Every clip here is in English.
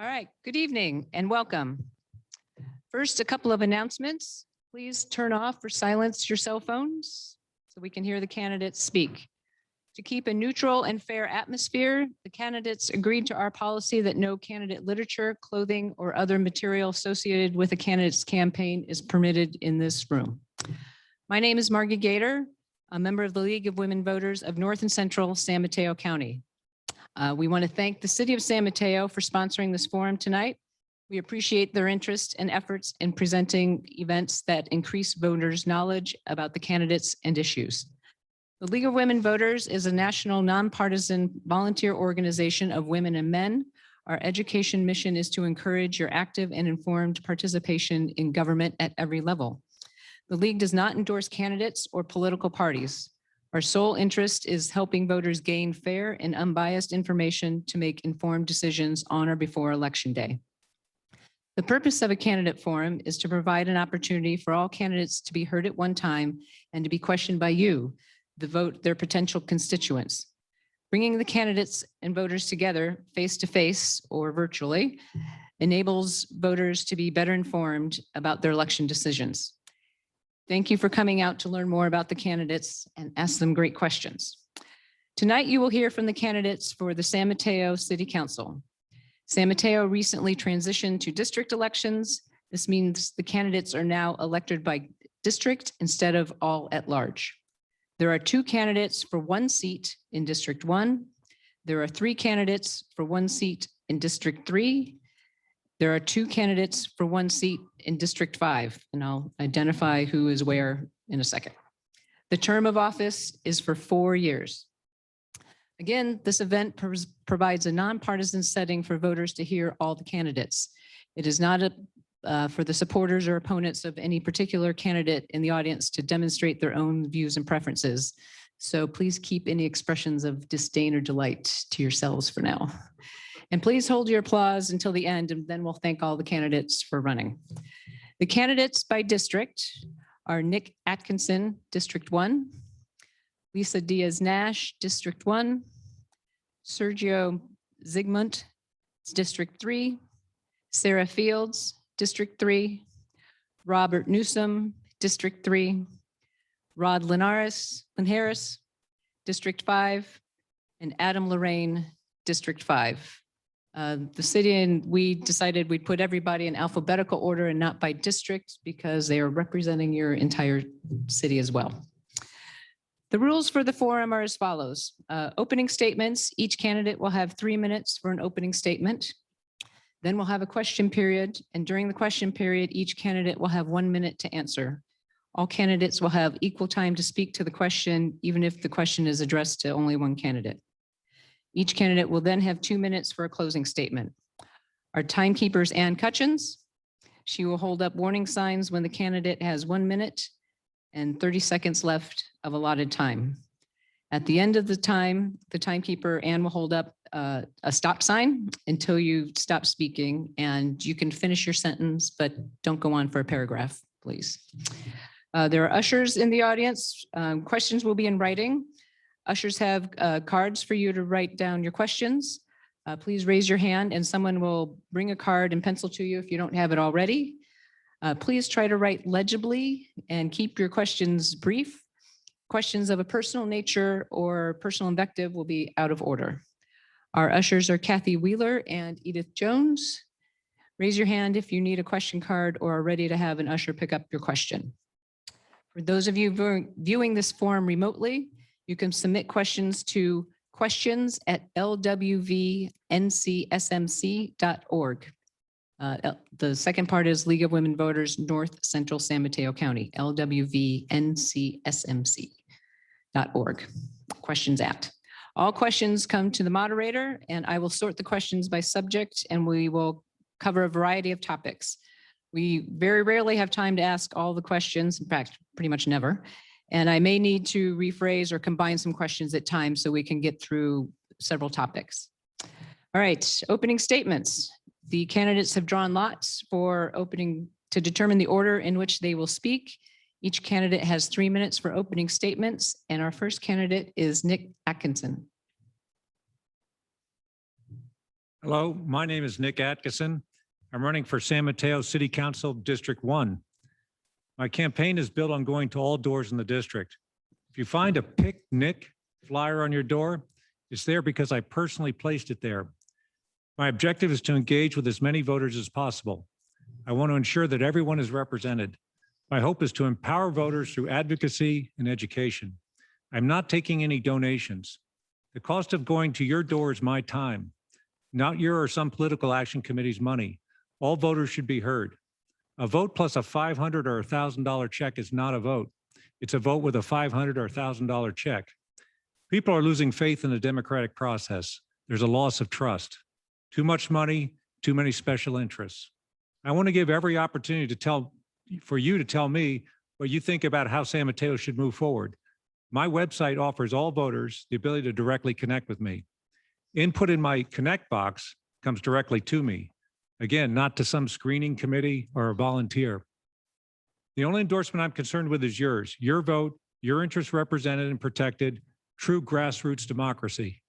All right, good evening and welcome. First, a couple of announcements. Please turn off or silence your cell phones so we can hear the candidates speak. To keep a neutral and fair atmosphere, the candidates agreed to our policy that no candidate literature, clothing, or other material associated with a candidate's campaign is permitted in this room. My name is Margie Gator, a member of the League of Women Voters of North and Central San Mateo County. We want to thank the City of San Mateo for sponsoring this forum tonight. We appreciate their interest and efforts in presenting events that increase voters' knowledge about the candidates and issues. The League of Women Voters is a national nonpartisan volunteer organization of women and men. Our education mission is to encourage your active and informed participation in government at every level. The League does not endorse candidates or political parties. Our sole interest is helping voters gain fair and unbiased information to make informed decisions on or before Election Day. The purpose of a candidate forum is to provide an opportunity for all candidates to be heard at one time and to be questioned by you, their potential constituents. Bringing the candidates and voters together face-to-face or virtually enables voters to be better informed about their election decisions. Thank you for coming out to learn more about the candidates and ask them great questions. Tonight, you will hear from the candidates for the San Mateo City Council. San Mateo recently transitioned to district elections. This means the candidates are now elected by district instead of all at large. There are 2 candidates for 1 seat in District 1. There are 3 candidates for 1 seat in District 3. There are 2 candidates for 1 seat in District 5, and I'll identify who is where in a second. The term of office is for 4 years. Again, this event provides a nonpartisan setting for voters to hear all the candidates. It is not for the supporters or opponents of any particular candidate in the audience to demonstrate their own views and preferences. So please keep any expressions of disdain or delight to yourselves for now. And please hold your applause until the end, and then we'll thank all the candidates for running. The candidates by district are Nick Atkinson, District 1, Lisa Diaz-Nash, District 1, Sergio Zygmunt, District 3, Sarah Fields, District 3, Robert Newsom, District 3, Rod Linares, District 5, and Adam Lorraine, District 5. The city and we decided we'd put everybody in alphabetical order and not by district because they are representing your entire city as well. The rules for the forum are as follows. Opening statements, each candidate will have 3 minutes for an opening statement. Then we'll have a question period, and during the question period, each candidate will have 1 minute to answer. All candidates will have equal time to speak to the question, even if the question is addressed to only one candidate. Each candidate will then have 2 minutes for a closing statement. Our timekeeper is Ann Cutchins. She will hold up warning signs when the candidate has 1 minute and 30 seconds left of allotted time. At the end of the time, the timekeeper, Ann, will hold up a stop sign until you stop speaking, and you can finish your sentence, but don't go on for a paragraph, please. There are ushers in the audience. Questions will be in writing. Ushers have cards for you to write down your questions. Please raise your hand and someone will bring a card and pencil to you if you don't have it already. Please try to write legibly and keep your questions brief. Questions of a personal nature or personal invective will be out of order. Our ushers are Kathy Wheeler and Edith Jones. Raise your hand if you need a question card or are ready to have an usher pick up your question. For those of you viewing this forum remotely, you can submit questions to questions@lwvncsmc.org. The second part is League of Women Voters, North Central San Mateo County, lwvncsmc.org. Questions at. All questions come to the moderator, and I will sort the questions by subject, and we will cover a variety of topics. We very rarely have time to ask all the questions, in fact, pretty much never. And I may need to rephrase or combine some questions at times so we can get through several topics. All right, opening statements. The candidates have drawn lots for opening to determine the order in which they will speak. Each candidate has 3 minutes for opening statements, and our first candidate is Nick Atkinson. Hello, my name is Nick Atkinson. I'm running for San Mateo City Council District 1. My campaign is built on going to all doors in the district. If you find a Pick Nick flyer on your door, it's there because I personally placed it there. My objective is to engage with as many voters as possible. I want to ensure that everyone is represented. My hope is to empower voters through advocacy and education. I'm not taking any donations. The cost of going to your door is my time, not your or some political action committee's money. All voters should be heard. A vote plus a $500 or $1,000 check is not a vote. It's a vote with a $500 or $1,000 check. People are losing faith in the democratic process. There's a loss of trust. Too much money, too many special interests. I want to give every opportunity for you to tell me what you think about how San Mateo should move forward. My website offers all voters the ability to directly connect with me. Input in my Connect box comes directly to me. Again, not to some screening committee or a volunteer. The only endorsement I'm concerned with is yours. Your vote, your interests represented and protected, true grassroots democracy.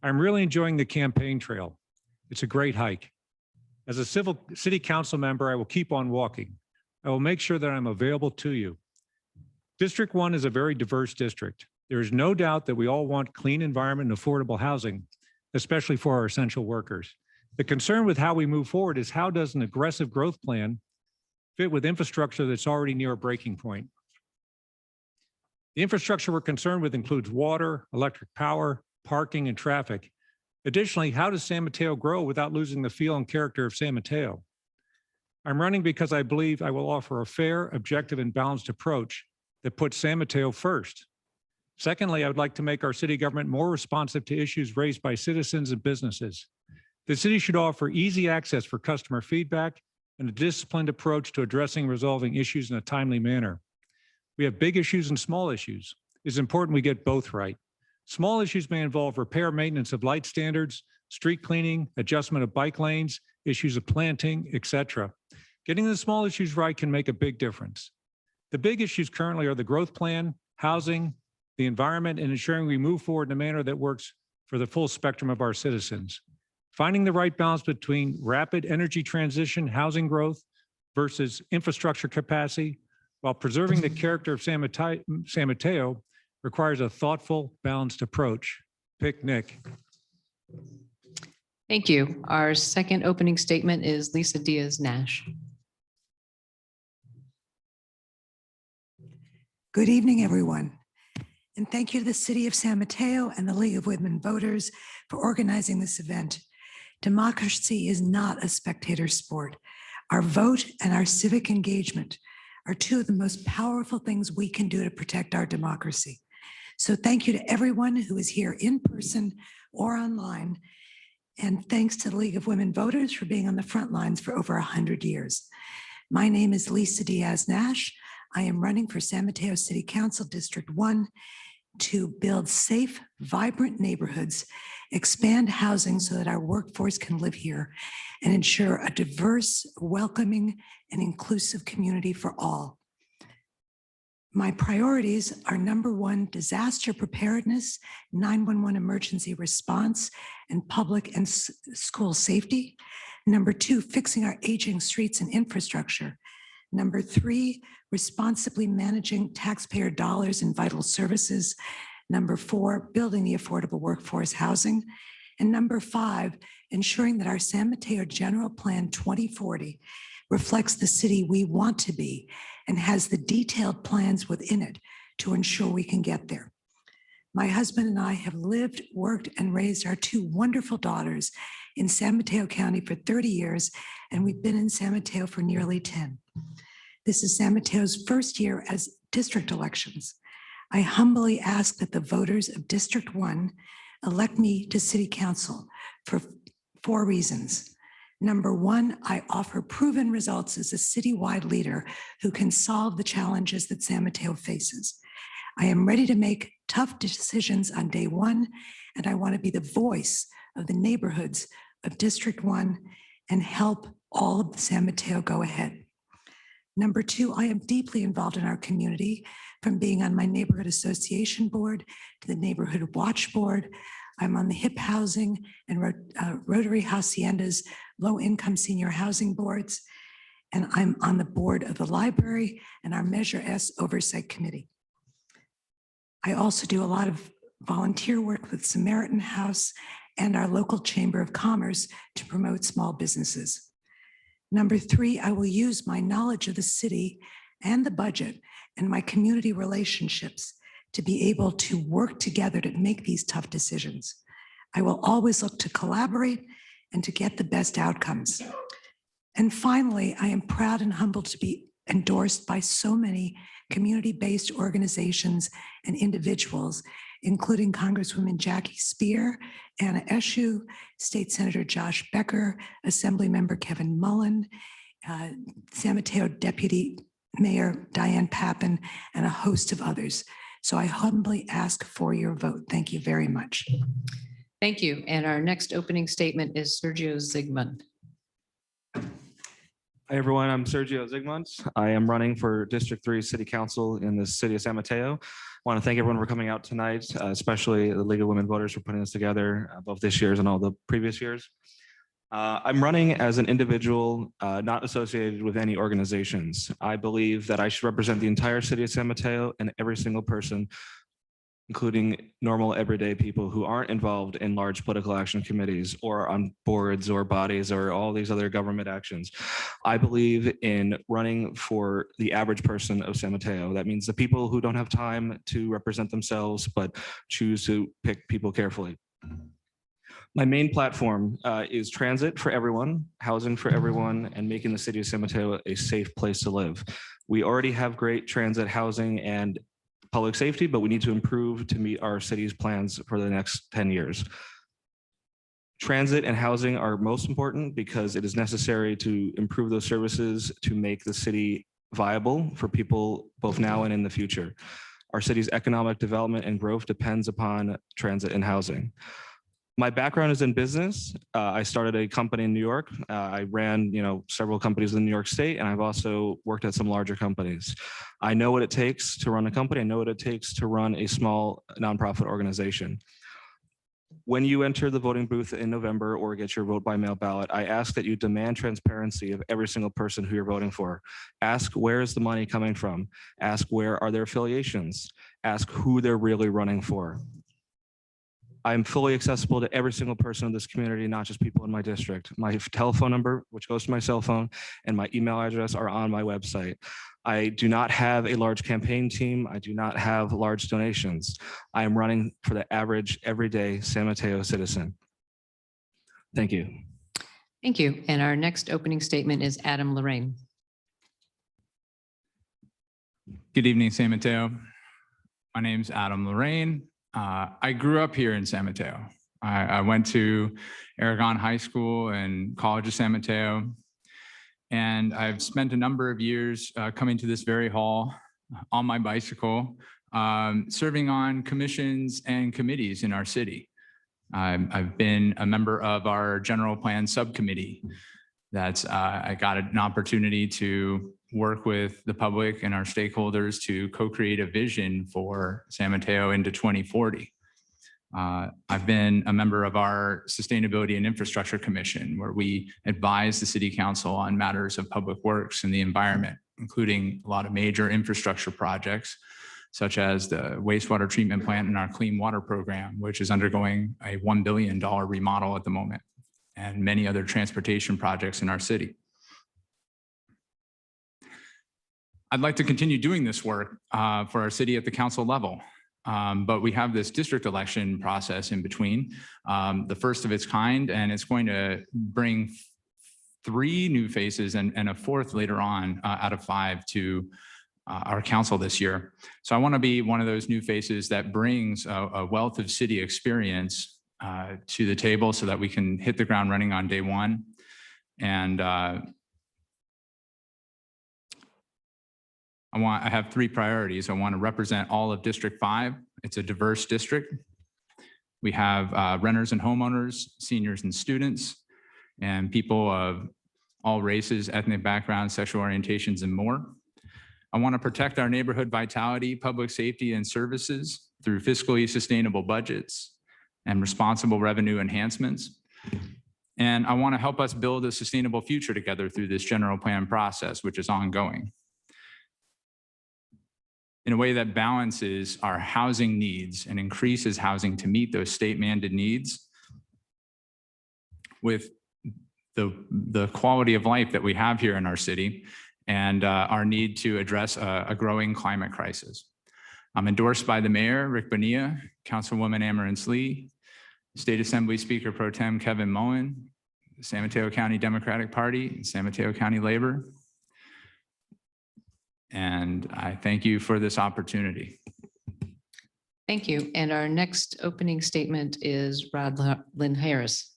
I'm really enjoying the campaign trail. It's a great hike. As a city council member, I will keep on walking. I will make sure that I'm available to you. District 1 is a very diverse district. There is no doubt that we all want clean environment and affordable housing, especially for our essential workers. The concern with how we move forward is how does an aggressive growth plan fit with infrastructure that's already near a breaking point? The infrastructure we're concerned with includes water, electric power, parking, and traffic. Additionally, how does San Mateo grow without losing the feel and character of San Mateo? I'm running because I believe I will offer a fair, objective, and balanced approach that puts San Mateo first. Secondly, I would like to make our city government more responsive to issues raised by citizens and businesses. The city should offer easy access for customer feedback and a disciplined approach to addressing and resolving issues in a timely manner. We have big issues and small issues. It's important we get both right. Small issues may involve repair, maintenance of light standards, street cleaning, adjustment of bike lanes, issues of planting, etc. Getting the small issues right can make a big difference. The big issues currently are the growth plan, housing, the environment, and ensuring we move forward in a manner that works for the full spectrum of our citizens. Finding the right balance between rapid energy transition, housing growth versus infrastructure capacity while preserving the character of San Mateo requires a thoughtful, balanced approach. Pick Nick. Thank you. Our second opening statement is Lisa Diaz-Nash. Good evening, everyone. And thank you to the City of San Mateo and the League of Women Voters for organizing this event. Democracy is not a spectator sport. Our vote and our civic engagement are two of the most powerful things we can do to protect our democracy. So thank you to everyone who is here in person or online. And thanks to the League of Women Voters for being on the front lines for over 100 years. My name is Lisa Diaz-Nash. I am running for San Mateo City Council District 1 to build safe, vibrant neighborhoods, expand housing so that our workforce can live here, and ensure a diverse, welcoming, and inclusive community for all. My priorities are number one, disaster preparedness, 911 emergency response, and public and school safety. Number two, fixing our aging streets and infrastructure. Number three, responsibly managing taxpayer dollars in vital services. Number four, building the affordable workforce housing. And number five, ensuring that our San Mateo General Plan 2040 reflects the city we want to be and has the detailed plans within it to ensure we can get there. My husband and I have lived, worked, and raised our two wonderful daughters in San Mateo County for 30 years, and we've been in San Mateo for nearly 10. This is San Mateo's first year as district elections. I humbly ask that the voters of District 1 elect me to City Council for 4 reasons. Number one, I offer proven results as a citywide leader who can solve the challenges that San Mateo faces. I am ready to make tough decisions on day one, and I want to be the voice of the neighborhoods of District 1 and help all of San Mateo go ahead. Number two, I am deeply involved in our community, from being on my neighborhood association board to the neighborhood watch board. I'm on the HIP Housing and Rotary Haciendas Low-Income Senior Housing Boards, and I'm on the board of the library and our Measure S Oversight Committee. I also do a lot of volunteer work with Samaritan House and our local Chamber of Commerce to promote small businesses. Number 3, I will use my knowledge of the city and the budget and my community relationships to be able to work together to make these tough decisions. I will always look to collaborate and to get the best outcomes. And finally, I am proud and humbled to be endorsed by so many community-based organizations and individuals, including Congresswoman Jackie Spear, Anna Eshoo, State Senator Josh Becker, Assemblymember Kevin Mullen, San Mateo Deputy Mayor Diane Pappin, and a host of others. So I humbly ask for your vote. Thank you very much. Thank you. And our next opening statement is Sergio Zygmunt. Hi, everyone. I'm Sergio Zygmunt. I am running for District 3 City Council in the city of San Mateo. I want to thank everyone for coming out tonight, especially the League of Women Voters for putting this together, both this year's and all the previous years. I'm running as an individual, not associated with any organizations. I believe that I should represent the entire city of San Mateo and every single person, including normal everyday people who aren't involved in large political action committees or on boards or bodies or all these other government actions. I believe in running for the average person of San Mateo. That means the people who don't have time to represent themselves, but choose to pick people carefully. My main platform is transit for everyone, housing for everyone, and making the city of San Mateo a safe place to live. We already have great transit, housing, and public safety, but we need to improve to meet our city's plans for the next 10 years. Transit and housing are most important because it is necessary to improve those services to make the city viable for people both now and in the future. Our city's economic development and growth depends upon transit and housing. My background is in business. I started a company in New York. I ran, several companies in New York State, and I've also worked at some larger companies. I know what it takes to run a company. I know what it takes to run a small nonprofit organization. When you enter the voting booth in November or get your vote by mail ballot, I ask that you demand transparency of every single person who you're voting for. Ask where is the money coming from? Ask where are their affiliations? Ask who they're really running for. I'm fully accessible to every single person in this community, not just people in my district. My telephone number, which goes to my cell phone, and my email address are on my website. I do not have a large campaign team. I do not have large donations. I am running for the average, everyday San Mateo citizen. Thank you. Thank you. And our next opening statement is Adam Lorraine. Good evening, San Mateo. My name's Adam Lorraine. I grew up here in San Mateo. I went to Aragon High School and College of San Mateo, and I've spent a number of years coming to this very hall on my bicycle, serving on commissions and committees in our city. I've been a member of our general plan subcommittee. I got an opportunity to work with the public and our stakeholders to co-create a vision for San Mateo into 2040. I've been a member of our Sustainability and Infrastructure Commission, where we advise the City Council on matters of public works and the environment, including a lot of major infrastructure projects, such as the wastewater treatment plant in our clean water program, which is undergoing a $1 billion remodel at the moment, and many other transportation projects in our city. I'd like to continue doing this work for our city at the council level, but we have this district election process in between, the first of its kind, and it's going to bring 3 new faces and a 4th later on out of 5 to our council this year. So I want to be one of those new faces that brings a wealth of city experience to the table so that we can hit the ground running on day one. And I have 3 priorities. I want to represent all of District 5. It's a diverse district. We have renters and homeowners, seniors and students, and people of all races, ethnic backgrounds, sexual orientations, and more. I want to protect our neighborhood vitality, public safety, and services through fiscally sustainable budgets and responsible revenue enhancements. And I want to help us build a sustainable future together through this general plan process, which is ongoing, in a way that balances our housing needs and increases housing to meet those state-mandated needs with the quality of life that we have here in our city and our need to address a growing climate crisis. I'm endorsed by the mayor, Rick Bonilla, Councilwoman Amarance Lee, State Assembly Speaker Pro Tem Kevin Mullen, San Mateo County Democratic Party, and San Mateo County Labor. And I thank you for this opportunity. Thank you. And our next opening statement is Rod Lynn Harris.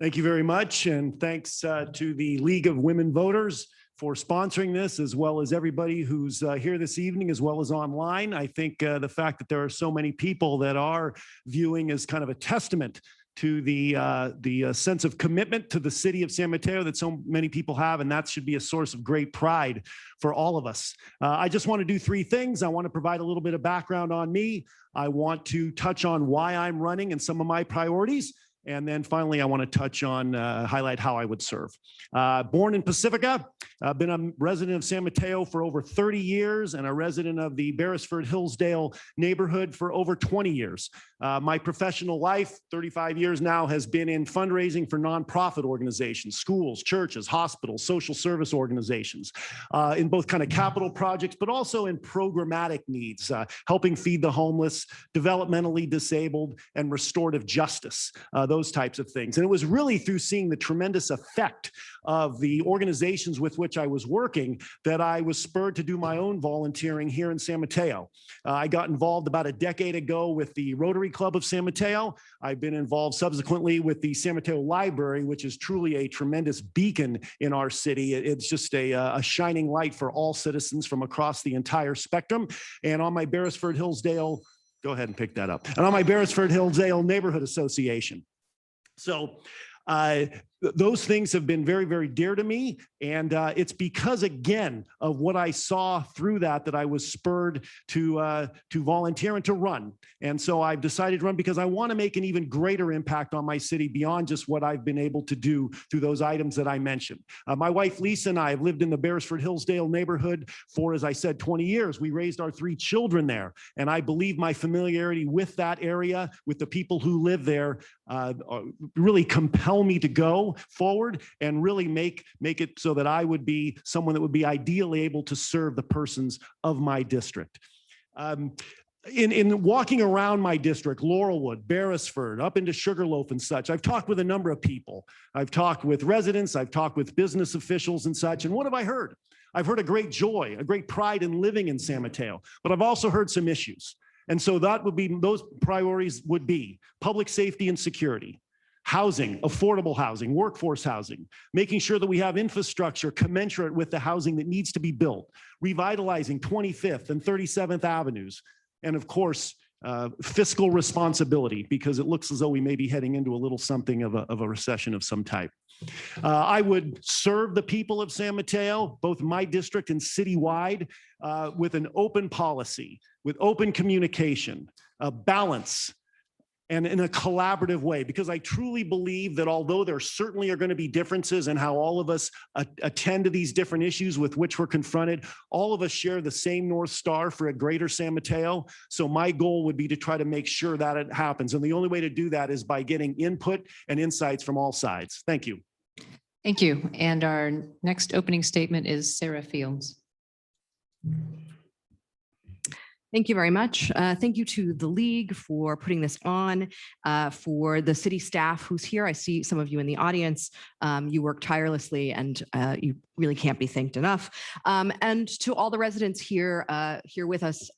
Thank you very much. And thanks to the League of Women Voters for sponsoring this, as well as everybody who's here this evening, as well as online. I think the fact that there are so many people that are viewing is kind of a testament to the sense of commitment to the city of San Mateo that so many people have, and that should be a source of great pride for all of us. I just want to do three things. I want to provide a little bit of background on me. I want to touch on why I'm running and some of my priorities. And then finally, I want to touch on, highlight how I would serve. Born in Pacifica, I've been a resident of San Mateo for over 30 years and a resident of the Beresford-Hillsdale neighborhood for over 20 years. My professional life, 35 years now, has been in fundraising for nonprofit organizations, schools, churches, hospitals, social service organizations, in both kind of capital projects, but also in programmatic needs, helping feed the homeless, developmentally disabled, and restorative justice. Those types of things. And it was really through seeing the tremendous effect of the organizations with which I was working that I was spurred to do my own volunteering here in San Mateo. I got involved about a decade ago with the Rotary Club of San Mateo. I've been involved subsequently with the San Mateo Library, which is truly a tremendous beacon in our city. It's just a shining light for all citizens from across the entire spectrum. And on my Beresford-Hillsdale, go ahead and pick that up. And on my Beresford-Hillsdale Neighborhood Association. So those things have been very, very dear to me. And it's because, again, of what I saw through that I was spurred to volunteer and to run. And so I've decided to run because I want to make an even greater impact on my city beyond just what I've been able to do through those items that I mentioned. My wife, Lisa, and I have lived in the Beresford-Hillsdale neighborhood for, as I said, 20 years. We raised our 3 children there. And I believe my familiarity with that area, with the people who live there, really compel me to go forward and really make it so that I would be someone that would be ideally able to serve the persons of my district. In walking around my district, Laurelwood, Beresford, up into Sugarloaf and such, I've talked with a number of people. I've talked with residents, I've talked with business officials and such. And what have I heard? I've heard a great joy, a great pride in living in San Mateo, but I've also heard some issues. And so that would be, those priorities would be public safety and security, housing, affordable housing, workforce housing, making sure that we have infrastructure commensurate with the housing that needs to be built, revitalizing 25th and 37th Avenues, and of course, fiscal responsibility, because it looks as though we may be heading into a little something of a recession of some type. I would serve the people of San Mateo, both my district and citywide, with an open policy, with open communication, balance, and in a collaborative way, because I truly believe that although there certainly are going to be differences in how all of us attend to these different issues with which we're confronted, all of us share the same North Star for a greater San Mateo. So my goal would be to try to make sure that it happens. And the only way to do that is by getting input and insights from all sides. Thank you. Thank you. And our next opening statement is Sarah Fields. Thank you very much. Thank you to the League for putting this on, for the city staff who's here. I see some of you in the audience. You work tirelessly and you really can't be thanked enough. And to all the residents here with us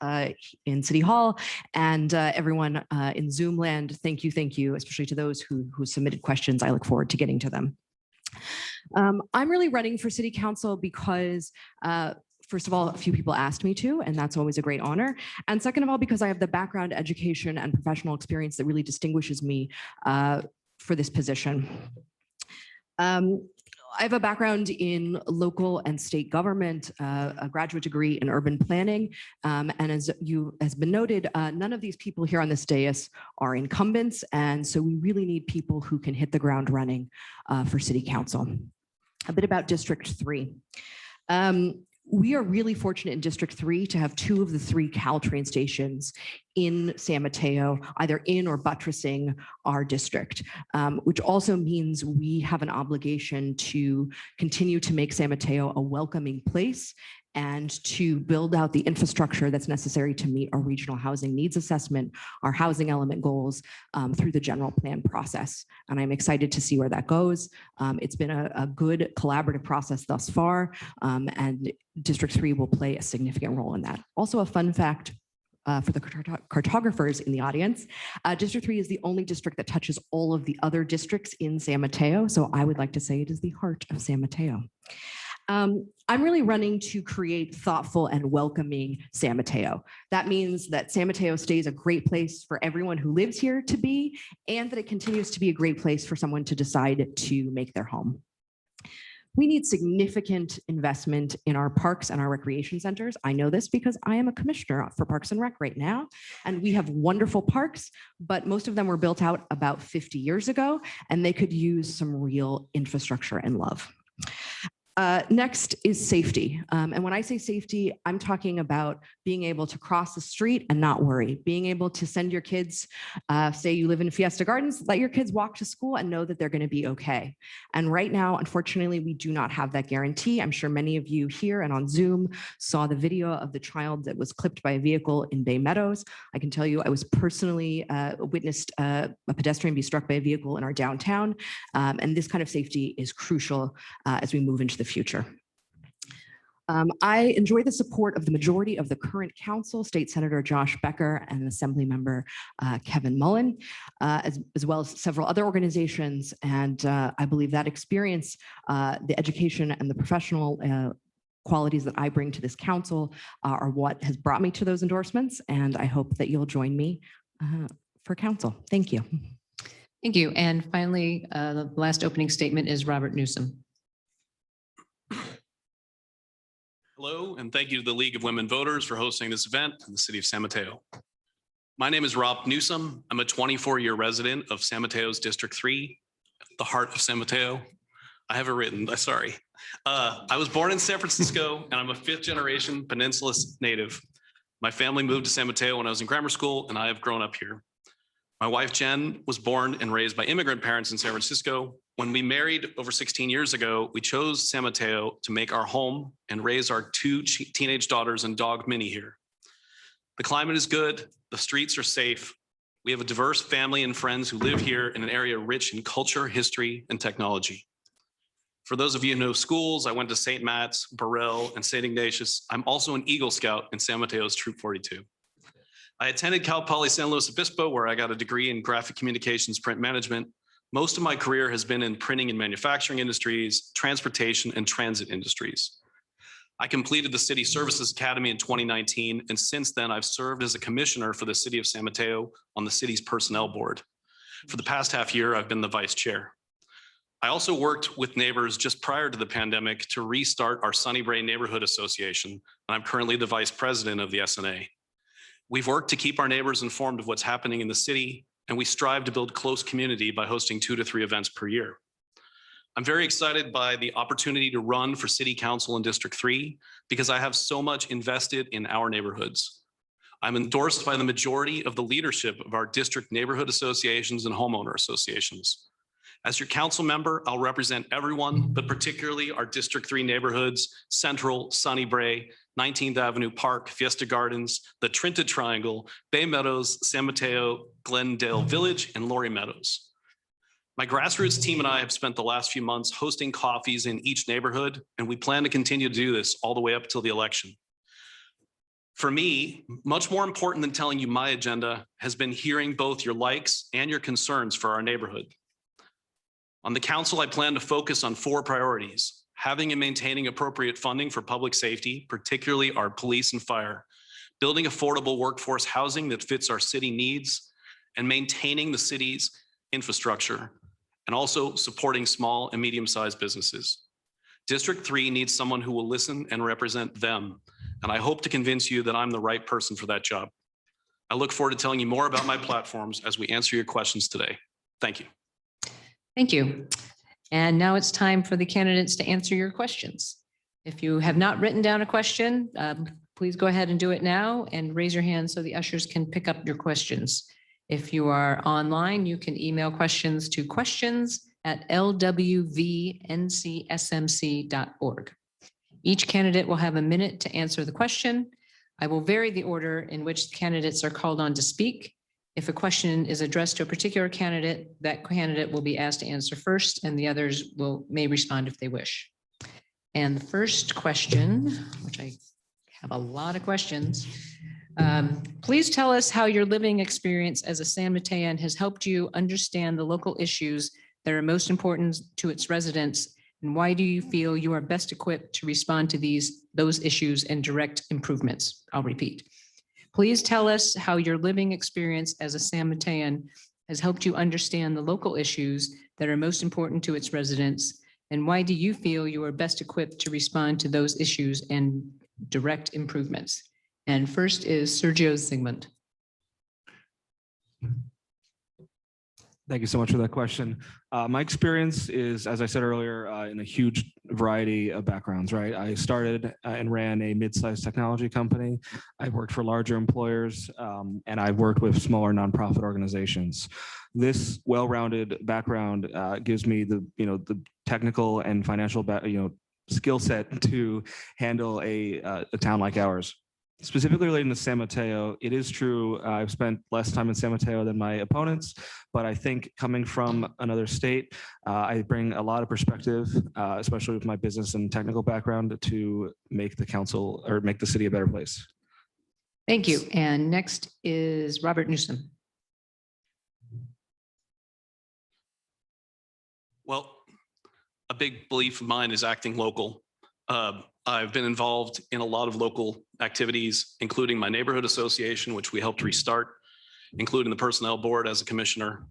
in City Hall and everyone in Zoom land, thank you, especially to those who submitted questions. I look forward to getting to them. I'm really running for city council because first of all, a few people asked me to, and that's always a great honor. And second of all, because I have the background, education, and professional experience that really distinguishes me for this position. I have a background in local and state government, a graduate degree in urban planning. And as has been noted, none of these people here on this dais are incumbents. And so we really need people who can hit the ground running for City Council. A bit about District 3. We are really fortunate in District 3 to have 2 of the 3 Caltrain stations in San Mateo, either in or buttressing our district, which also means we have an obligation to continue to make San Mateo a welcoming place and to build out the infrastructure that's necessary to meet our regional housing needs assessment, our housing element goals through the general plan process. And I'm excited to see where that goes. It's been a good collaborative process thus far, and District 3 will play a significant role in that. Also, a fun fact for the cartographers in the audience, District 3 is the only district that touches all of the other districts in San Mateo. So I would like to say it is the heart of San Mateo. I'm really running to create thoughtful and welcoming San Mateo. That means that San Mateo stays a great place for everyone who lives here to be, and that it continues to be a great place for someone to decide to make their home. We need significant investment in our parks and our recreation centers. I know this because I am a commissioner for Parks and Rec right now, and we have wonderful parks, but most of them were built out about 50 years ago, and they could use some real infrastructure and love. Next is safety. And when I say safety, I'm talking about being able to cross the street and not worry, being able to send your kids, say you live in Fiesta Gardens, let your kids walk to school and know that they're going to be okay. And right now, unfortunately, we do not have that guarantee. I'm sure many of you here and on Zoom saw the video of the child that was clipped by a vehicle in Bay Meadows. I can tell you I was personally witnessed a pedestrian be struck by a vehicle in our downtown. And this kind of safety is crucial as we move into the future. I enjoy the support of the majority of the current council, State Senator Josh Becker and Assembly Member Kevin Mullen, as well as several other organizations. And I believe that experience, the education and the professional qualities that I bring to this council are what has brought me to those endorsements. And I hope that you'll join me for council. Thank you. Thank you. And finally, the last opening statement is Robert Newsom. Hello, and thank you to the League of Women Voters for hosting this event in the city of San Mateo. My name is Rob Newsom. I'm a 24-year resident of San Mateo's District 3, the heart of San Mateo. I have it written, sorry. I was born in San Francisco, and I'm a 5th-generation Peninsula native. My family moved to San Mateo when I was in grammar school, and I have grown up here. My wife, Jen, was born and raised by immigrant parents in San Francisco. When we married over 16 years ago, we chose San Mateo to make our home and raise our 2 teenage daughters and dog Minnie here. The climate is good. The streets are safe. We have a diverse family and friends who live here in an area rich in culture, history, and technology. For those of you who know schools, I went to St. Matt's, Burrell, and St. Ignatius. I'm also an Eagle Scout in San Mateo's Troop 42. I attended Cal Poly San Luis Obispo, where I got a degree in graphic communications print management. Most of my career has been in printing and manufacturing industries, transportation, and transit industries. I completed the City Services Academy in 2019, and since then I've served as a commissioner for the City of San Mateo on the city's personnel board. For the past half year, I've been the vice chair. I also worked with neighbors just prior to the pandemic to restart our Sunny Brae Neighborhood Association, and I'm currently the vice president of the SNA. We've worked to keep our neighbors informed of what's happening in the city, and we strive to build close community by hosting 2 to 3 events per year. I'm very excited by the opportunity to run for City Council in District 3 because I have so much invested in our neighborhoods. I'm endorsed by the majority of the leadership of our district neighborhood associations and homeowner associations. As your council member, I'll represent everyone, but particularly our District 3 neighborhoods, Central, Sunny Brae, 19th Avenue Park, Fiesta Gardens, the Trinta Triangle, Bay Meadows, San Mateo, Glendale Village, and Laurie Meadows. My grassroots team and I have spent the last few months hosting coffees in each neighborhood, and we plan to continue to do this all the way up till the election. For me, much more important than telling you my agenda has been hearing both your likes and your concerns for our neighborhood. On the council, I plan to focus on 4 priorities: having and maintaining appropriate funding for public safety, particularly our police and fire, building affordable workforce housing that fits our city needs, and maintaining the city's infrastructure. and also supporting small and medium-sized businesses. District 3 needs someone who will listen and represent them, and I hope to convince you that I'm the right person for that job. I look forward to telling you more about my platforms as we answer your questions today. Thank you. Thank you. And now it's time for the candidates to answer your questions. If you have not written down a question, please go ahead and do it now and raise your hand so the ushers can pick up your questions. If you are online, you can email questions to questions@lwvncsmc.org. Each candidate will have a minute to answer the question. I will vary the order in which candidates are called on to speak. If a question is addressed to a particular candidate, that candidate will be asked to answer first, and the others may respond if they wish. And the first question, which I have a lot of questions. Please tell us how your living experience as a San Matean has helped you understand the local issues that are most important to its residents, and why do you feel you are best equipped to respond to those issues and direct improvements? I'll repeat. Please tell us how your living experience as a San Matean has helped you understand the local issues that are most important to its residents, and why do you feel you are best equipped to respond to those issues and direct improvements? And first is Sergio Zygmunt. Thank you so much for that question. My experience is, as I said earlier, in a huge variety of backgrounds, right? I started and ran a mid-sized technology company. I worked for larger employers, and I've worked with smaller nonprofit organizations. This well-rounded background gives me the technical and financial skill set to handle a town like ours. Specifically relating to San Mateo, it is true, I've spent less time in San Mateo than my opponents, but I think coming from another state, I bring a lot of perspective, especially with my business and technical background, to make the council or make the city a better place. Thank you. And next is Robert Newsom. Well, a big belief of mine is acting local. I've been involved in a lot of local activities, including my neighborhood association, which we helped restart, including the personnel board as a commissioner.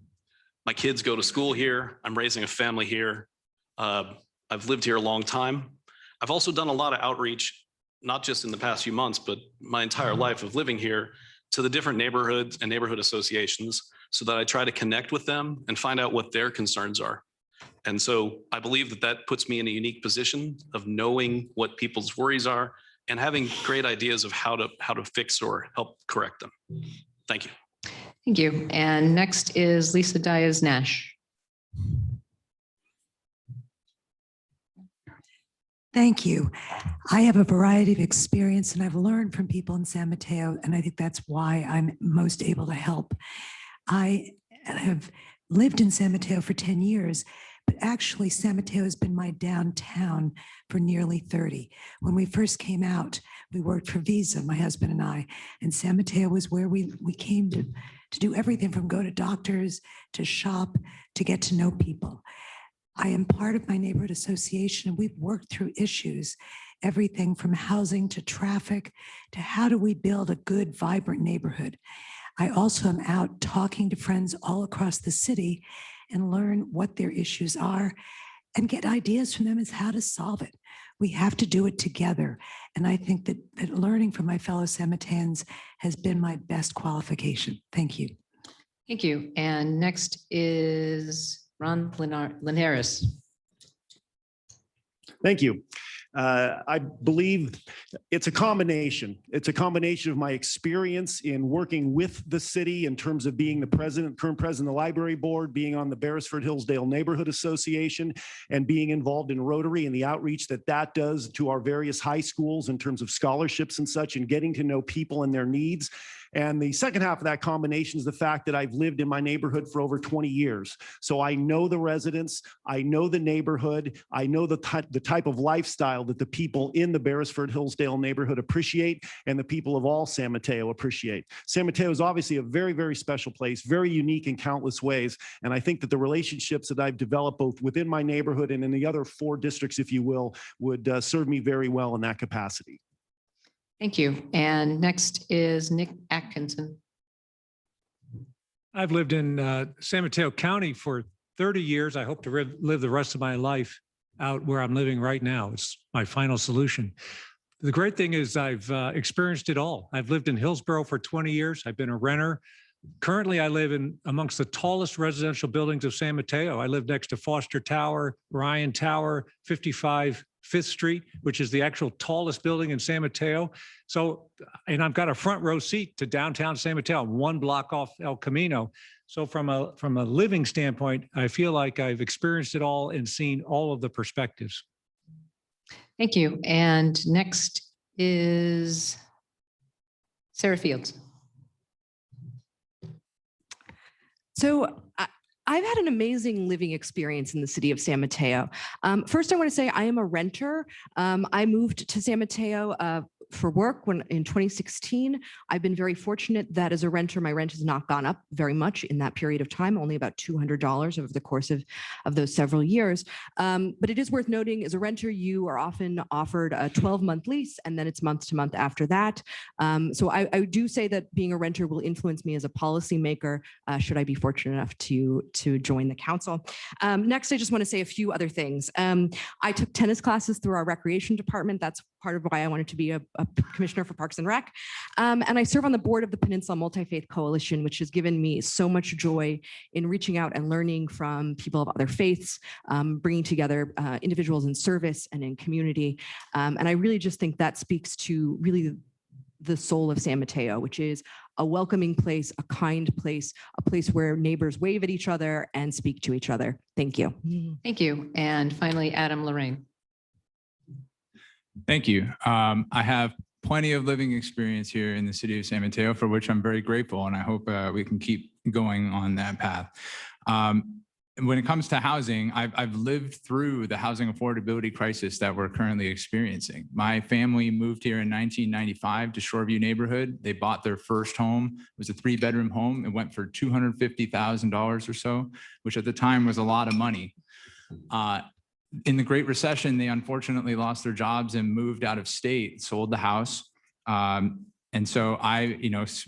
My kids go to school here. I'm raising a family here. I've lived here a long time. I've also done a lot of outreach, not just in the past few months, but my entire life of living here, to the different neighborhoods and neighborhood associations, so that I try to connect with them and find out what their concerns are. And so I believe that that puts me in a unique position of knowing what people's worries are and having great ideas of how to fix or help correct them. Thank you. Thank you. And next is Lisa Diaz-Nash. Thank you. I have a variety of experience and I've learned from people in San Mateo, and I think that's why I'm most able to help. I have lived in San Mateo for 10 years, but actually San Mateo has been my downtown for nearly 30. When we first came out, we worked for Visa, my husband and I, and San Mateo was where we came to do everything from go to doctors, to shop, to get to know people. I am part of my neighborhood association, and we've worked through issues, everything from housing to traffic, to how do we build a good, vibrant neighborhood. I also am out talking to friends all across the city and learn what their issues are and get ideas from them as how to solve it. We have to do it together. And I think that learning from my fellow San Mateans has been my best qualification. Thank you. Thank you. And next is Ron Linares. Thank you. I believe it's a combination. It's a combination of my experience in working with the city in terms of being the current president of the library board, being on the Beresford Hillsdale Neighborhood Association, and being involved in Rotary and the outreach that does to our various high schools in terms of scholarships and such, and getting to know people and their needs. And the second half of that combination is the fact that I've lived in my neighborhood for over 20 years. So I know the residents, I know the neighborhood, I know the type of lifestyle that the people in the Beresford Hillsdale neighborhood appreciate and the people of all San Mateo appreciate. San Mateo is obviously a very, very special place, very unique in countless ways. And I think that the relationships that I've developed both within my neighborhood and in the other 4 districts, if you will, would serve me very well in that capacity. Thank you. And next is Nick Atkinson. I've lived in San Mateo County for 30 years. I hope to live the rest of my life out where I'm living right now. It's my final solution. The great thing is I've experienced it all. I've lived in Hillsborough for 20 years. I've been a renter. Currently, I live in amongst the tallest residential buildings of San Mateo. I live next to Foster Tower, Ryan Tower, 55 5th Street, which is the actual tallest building in San Mateo. So, and I've got a front row seat to downtown San Mateo, 1 block off El Camino. So from a living standpoint, I feel like I've experienced it all and seen all of the perspectives. Thank you. And next is Sarah Fields. So I've had an amazing living experience in the city of San Mateo. First, I want to say I am a renter. I moved to San Mateo for work in 2016. I've been very fortunate that as a renter, my rent has not gone up very much in that period of time, only about $200 over the course of those several years. But it is worth noting, as a renter, you are often offered a 12-month lease, and then it's month to month after that. So I do say that being a renter will influence me as a policymaker, should I be fortunate enough to join the council. Next, I just want to say a few other things. I took tennis classes through our recreation department. That's part of why I wanted to be a commissioner for Parks and Rec. And I serve on the board of the Peninsula Multi-Faith Coalition, which has given me so much joy in reaching out and learning from people of other faiths, bringing together individuals in service and in community. And I really just think that speaks to really the soul of San Mateo, which is a welcoming place, a kind place, a place where neighbors wave at each other and speak to each other. Thank you. Thank you. And finally, Adam Lorraine. Thank you. I have plenty of living experience here in the city of San Mateo, for which I'm very grateful, and I hope we can keep going on that path. When it comes to housing, I've lived through the housing affordability crisis that we're currently experiencing. My family moved here in 1995 to Shoreview neighborhood. They bought their first home. It was a 3-bedroom home. It went for $250,000 or so, which at the time was a lot of money. In the Great Recession, they unfortunately lost their jobs and moved out of state, sold the house. And so I,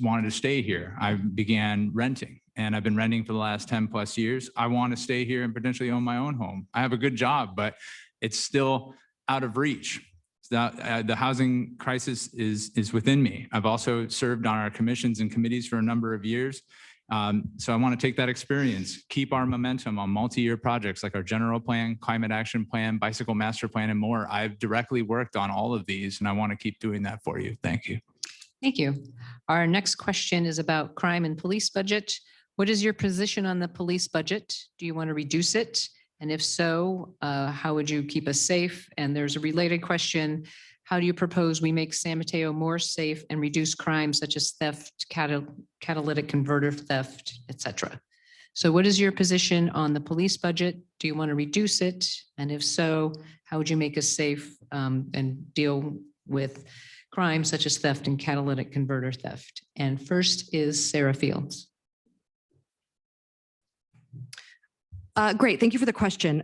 wanted to stay here. I began renting, and I've been renting for the last 10 plus years. I want to stay here and potentially own my own home. I have a good job, but it's still out of reach. The housing crisis is within me. I've also served on our commissions and committees for a number of years. So I want to take that experience, keep our momentum on multi-year projects like our general plan, climate action plan, bicycle master plan, and more. I've directly worked on all of these, and I want to keep doing that for you. Thank you. Thank you. Our next question is about crime and police budget. What is your position on the police budget? Do you want to reduce it? And if so, how would you keep us safe? And there's a related question. How do you propose we make San Mateo more safe and reduce crimes such as theft, catalytic converter theft, etc.? So what is your position on the police budget? Do you want to reduce it? And if so, how would you make us safe and deal with crimes such as theft and catalytic converter theft? And first is Sarah Fields. Great, thank you for the question.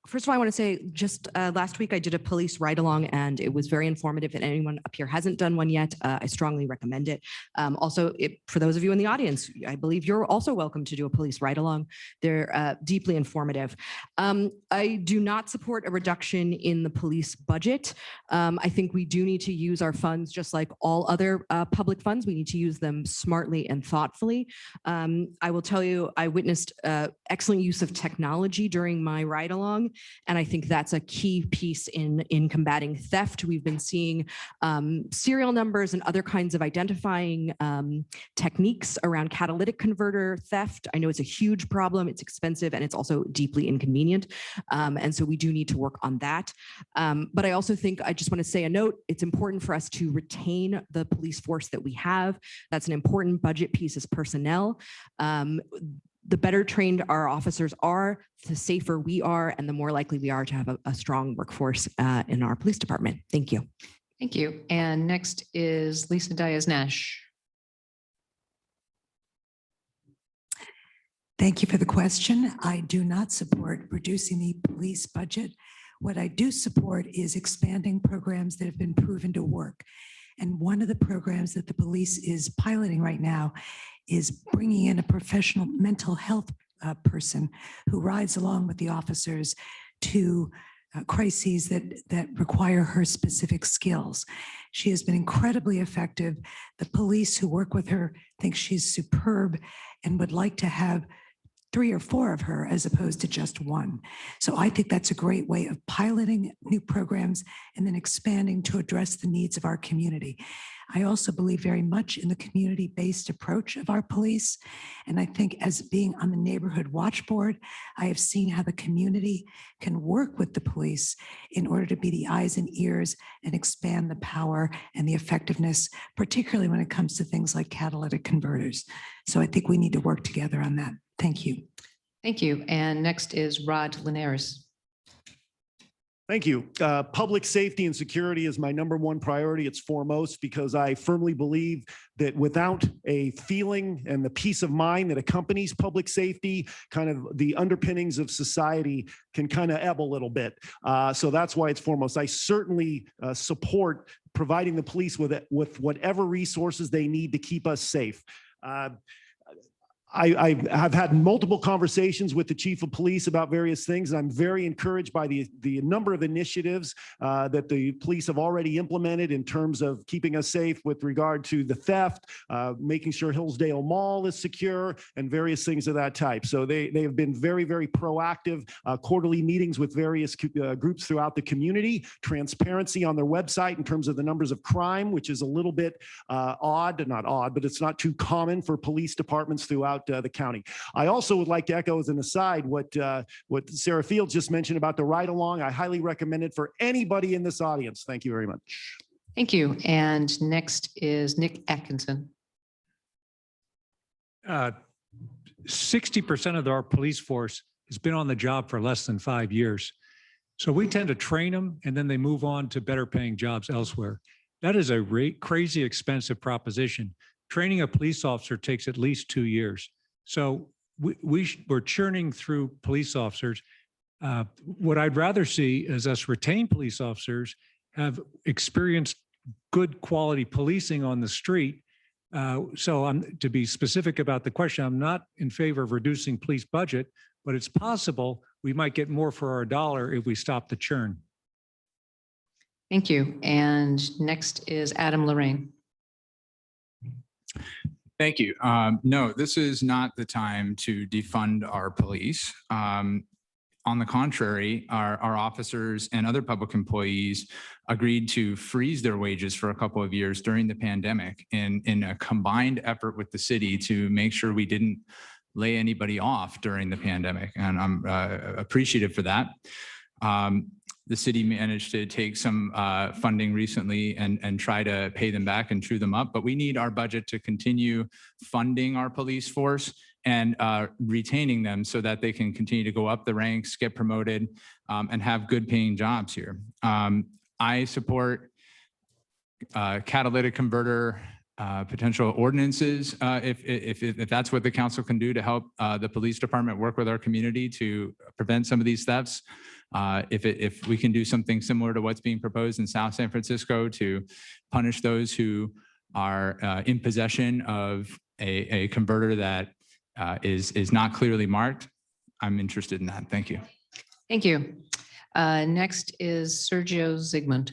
First of all, I want to say just last week I did a police ride-along, and it was very informative. If anyone up here hasn't done one yet, I strongly recommend it. Also, for those of you in the audience, I believe you're also welcome to do a police ride-along. They're deeply informative. I do not support a reduction in the police budget. I think we do need to use our funds just like all other public funds. We need to use them smartly and thoughtfully. I will tell you, I witnessed excellent use of technology during my ride-along. And I think that's a key piece in combating theft. We've been seeing serial numbers and other kinds of identifying techniques around catalytic converter theft. I know it's a huge problem, it's expensive, and it's also deeply inconvenient. And so we do need to work on that. But I also think, I just want to say a note, it's important for us to retain the police force that we have. That's an important budget piece as personnel. The better trained our officers are, the safer we are, and the more likely we are to have a strong workforce in our police department. Thank you. Thank you. And next is Lisa Diaz-Nash. Thank you for the question. I do not support reducing the police budget. What I do support is expanding programs that have been proven to work. And one of the programs that the police is piloting right now is bringing in a professional mental health person who rides along with the officers to crises that require her specific skills. She has been incredibly effective. The police who work with her think she's superb and would like to have 3 or 4 of her as opposed to just 1. So I think that's a great way of piloting new programs and then expanding to address the needs of our community. I also believe very much in the community-based approach of our police. And I think as being on the neighborhood watch board, I have seen how the community can work with the police in order to be the eyes and ears and expand the power and the effectiveness, particularly when it comes to things like catalytic converters. So I think we need to work together on that. Thank you. Thank you. And next is Rod Linares. Thank you. Public safety and security is my #1 priority. It's foremost because I firmly believe that without a feeling and the peace of mind that accompanies public safety, kind of the underpinnings of society can kind of ebb a little bit. So that's why it's foremost. I certainly support providing the police with whatever resources they need to keep us safe. I have had multiple conversations with the chief of police about various things, and I'm very encouraged by the number of initiatives that the police have already implemented in terms of keeping us safe with regard to the theft, making sure Hillsdale Mall is secure, and various things of that type. So they have been very, very proactive, quarterly meetings with various groups throughout the community, transparency on their website in terms of the numbers of crime, which is a little bit not odd, but it's not too common for police departments throughout the county. I also would like to echo as an aside what Sarah Fields just mentioned about the ride along. I highly recommend it for anybody in this audience. Thank you very much. Thank you. And next is Nick Atkinson. 60% of our police force has been on the job for less than 5 years. So we tend to train them and then they move on to better paying jobs elsewhere. That is a crazy expensive proposition. Training a police officer takes at least 2 years. So we're churning through police officers. What I'd rather see is us retain police officers, have experienced good quality policing on the street. So to be specific about the question, I'm not in favor of reducing police budget, but it's possible we might get more for our dollar if we stop the churn. Thank you. And next is Adam Lorraine. Thank you. No, this is not the time to defund our police. On the contrary, our officers and other public employees agreed to freeze their wages for a couple of years during the pandemic in a combined effort with the city to make sure we didn't lay anybody off during the pandemic. And I'm appreciative for that. The city managed to take some funding recently and try to pay them back and true them up. But we need our budget to continue funding our police force and retaining them so that they can continue to go up the ranks, get promoted, and have good paying jobs here. I support catalytic converter potential ordinances if that's what the council can do to help the police department work with our community to prevent some of these thefts. If we can do something similar to what's being proposed in South San Francisco to punish those who are in possession of a converter that is not clearly marked, I'm interested in that. Thank you. Thank you. Next is Sergio Zygmunt.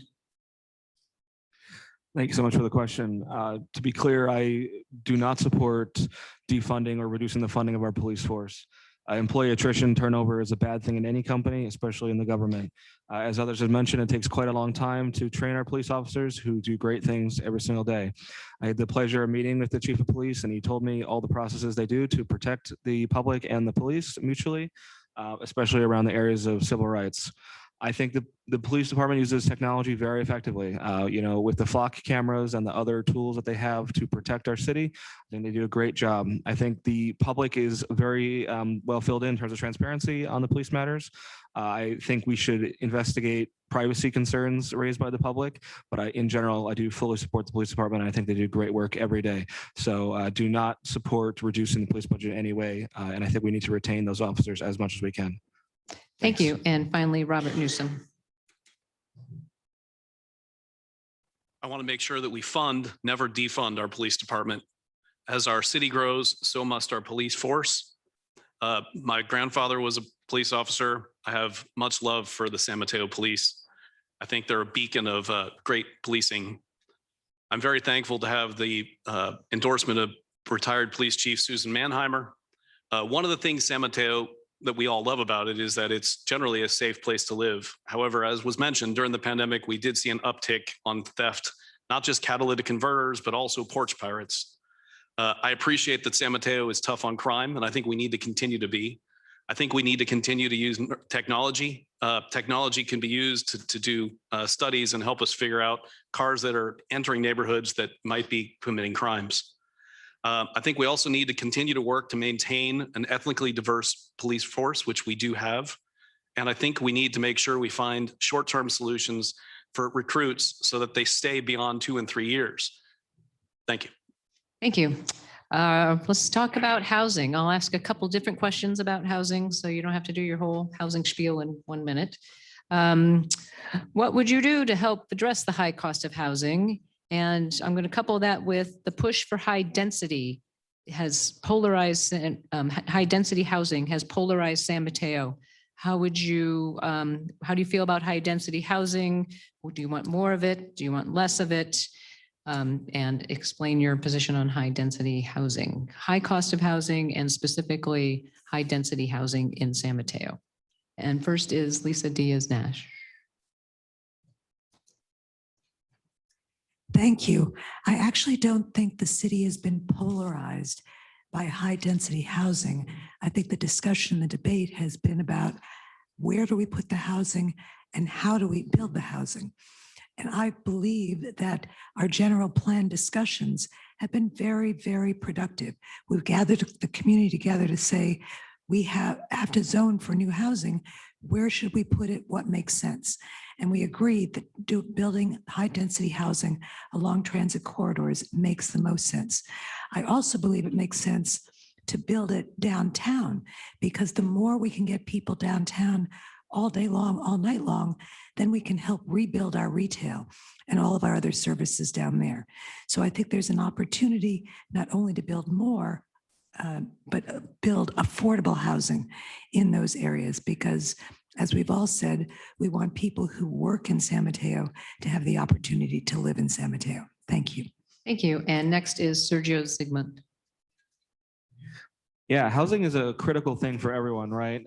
Thank you so much for the question. To be clear, I do not support defunding or reducing the funding of our police force. Employee attrition turnover is a bad thing in any company, especially in the government. As others have mentioned, it takes quite a long time to train our police officers who do great things every single day. I had the pleasure of meeting with the chief of police, and he told me all the processes they do to protect the public and the police mutually, especially around the areas of civil rights. I think the police department uses technology very effectively. With the flock cameras and the other tools that they have to protect our city, I think they do a great job. I think the public is very well filled in terms of transparency on the police matters. I think we should investigate privacy concerns raised by the public, but in general, I do fully support the police department. I think they do great work every day. So do not support reducing the police budget in any way. And I think we need to retain those officers as much as we can. Thank you. And finally, Robert Newsom. I want to make sure that we fund, never defund our police department. As our city grows, so must our police force. My grandfather was a police officer. I have much love for the San Mateo Police. I think they're a beacon of great policing. I'm very thankful to have the endorsement of retired Police Chief Susan Mannheimer. One of the things San Mateo that we all love about it is that it's generally a safe place to live. However, as was mentioned during the pandemic, we did see an uptick on theft, not just catalytic converters, but also porch pirates. I appreciate that San Mateo is tough on crime, and I think we need to continue to be. I think we need to continue to use technology. Technology can be used to do studies and help us figure out cars that are entering neighborhoods that might be committing crimes. I think we also need to continue to work to maintain an ethnically diverse police force, which we do have. And I think we need to make sure we find short-term solutions for recruits so that they stay beyond 2 and 3 years. Thank you. Thank you. Let's talk about housing. I'll ask a couple different questions about housing, so you don't have to do your whole housing spiel in 1 minute. What would you do to help address the high cost of housing? And I'm going to couple that with the push for high density has polarized, high density housing has polarized San Mateo. How do you feel about high density housing? Do you want more of it? Do you want less of it? And explain your position on high density housing, high cost of housing, and specifically high density housing in San Mateo. And first is Lisa Diaz-Nash. Thank you. I actually don't think the city has been polarized by high density housing. I think the discussion, the debate has been about where do we put the housing and how do we build the housing? And I believe that our general plan discussions have been very, very productive. We've gathered the community together to say, we have to zone for new housing. Where should we put it? What makes sense? And we agreed that building high density housing along transit corridors makes the most sense. I also believe it makes sense to build it downtown, because the more we can get people downtown all day long, all night long, then we can help rebuild our retail and all of our other services down there. So I think there's an opportunity not only to build more, but build affordable housing in those areas, because as we've all said, we want people who work in San Mateo to have the opportunity to live in San Mateo. Thank you. Thank you. And next is Sergio Zygmunt. Yeah, housing is a critical thing for everyone, right?